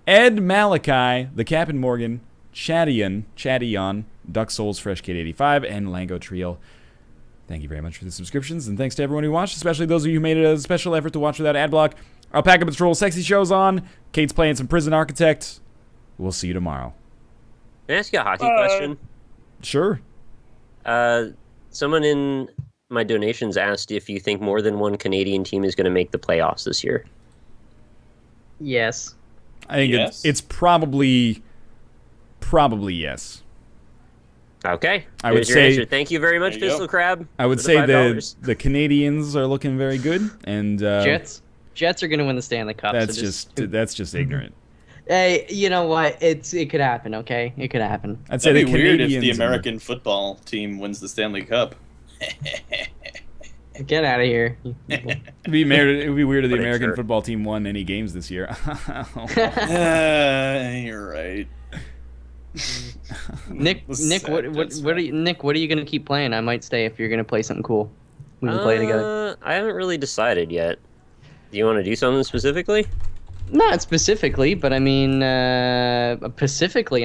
Ed Malachi, The Captain Morgan, Chaddion, Duck Souls, Fresh Kid 85, and Lango Trio. Thank you very much for the subscriptions, and thanks to everyone who watched, especially those of you who made it a special effort to watch without ad block. Alpaca Patrol Sexy Show's on. Kate's playing some Prison Architect. We'll see you tomorrow. Can I ask you a hockey question? Sure. Someone in my donations asked if you think more than one Canadian team is going to make the playoffs this year. Yes. I think Yes. it's probably yes. Okay. I would There's your say- answer. Thank you very much, There you go. Pistol Crab. I would for say $5. the Canadians are looking very good, and Jets are gonna win the Stanley Cup. that's so that's just ignorant. Hey, you know what? It could happen. Okay, it could happen. I'd say That'd the be weird Canadians. if the American football team wins the Stanley Cup. Get out of here. It'd be weird if the But American sure. football team won any games this year. You're right. Nick, what are you gonna keep playing? I might stay if you're gonna play something cool. We can play together. I haven't really decided yet. Do you want to do something specifically? Not specifically, but I mean, specifically,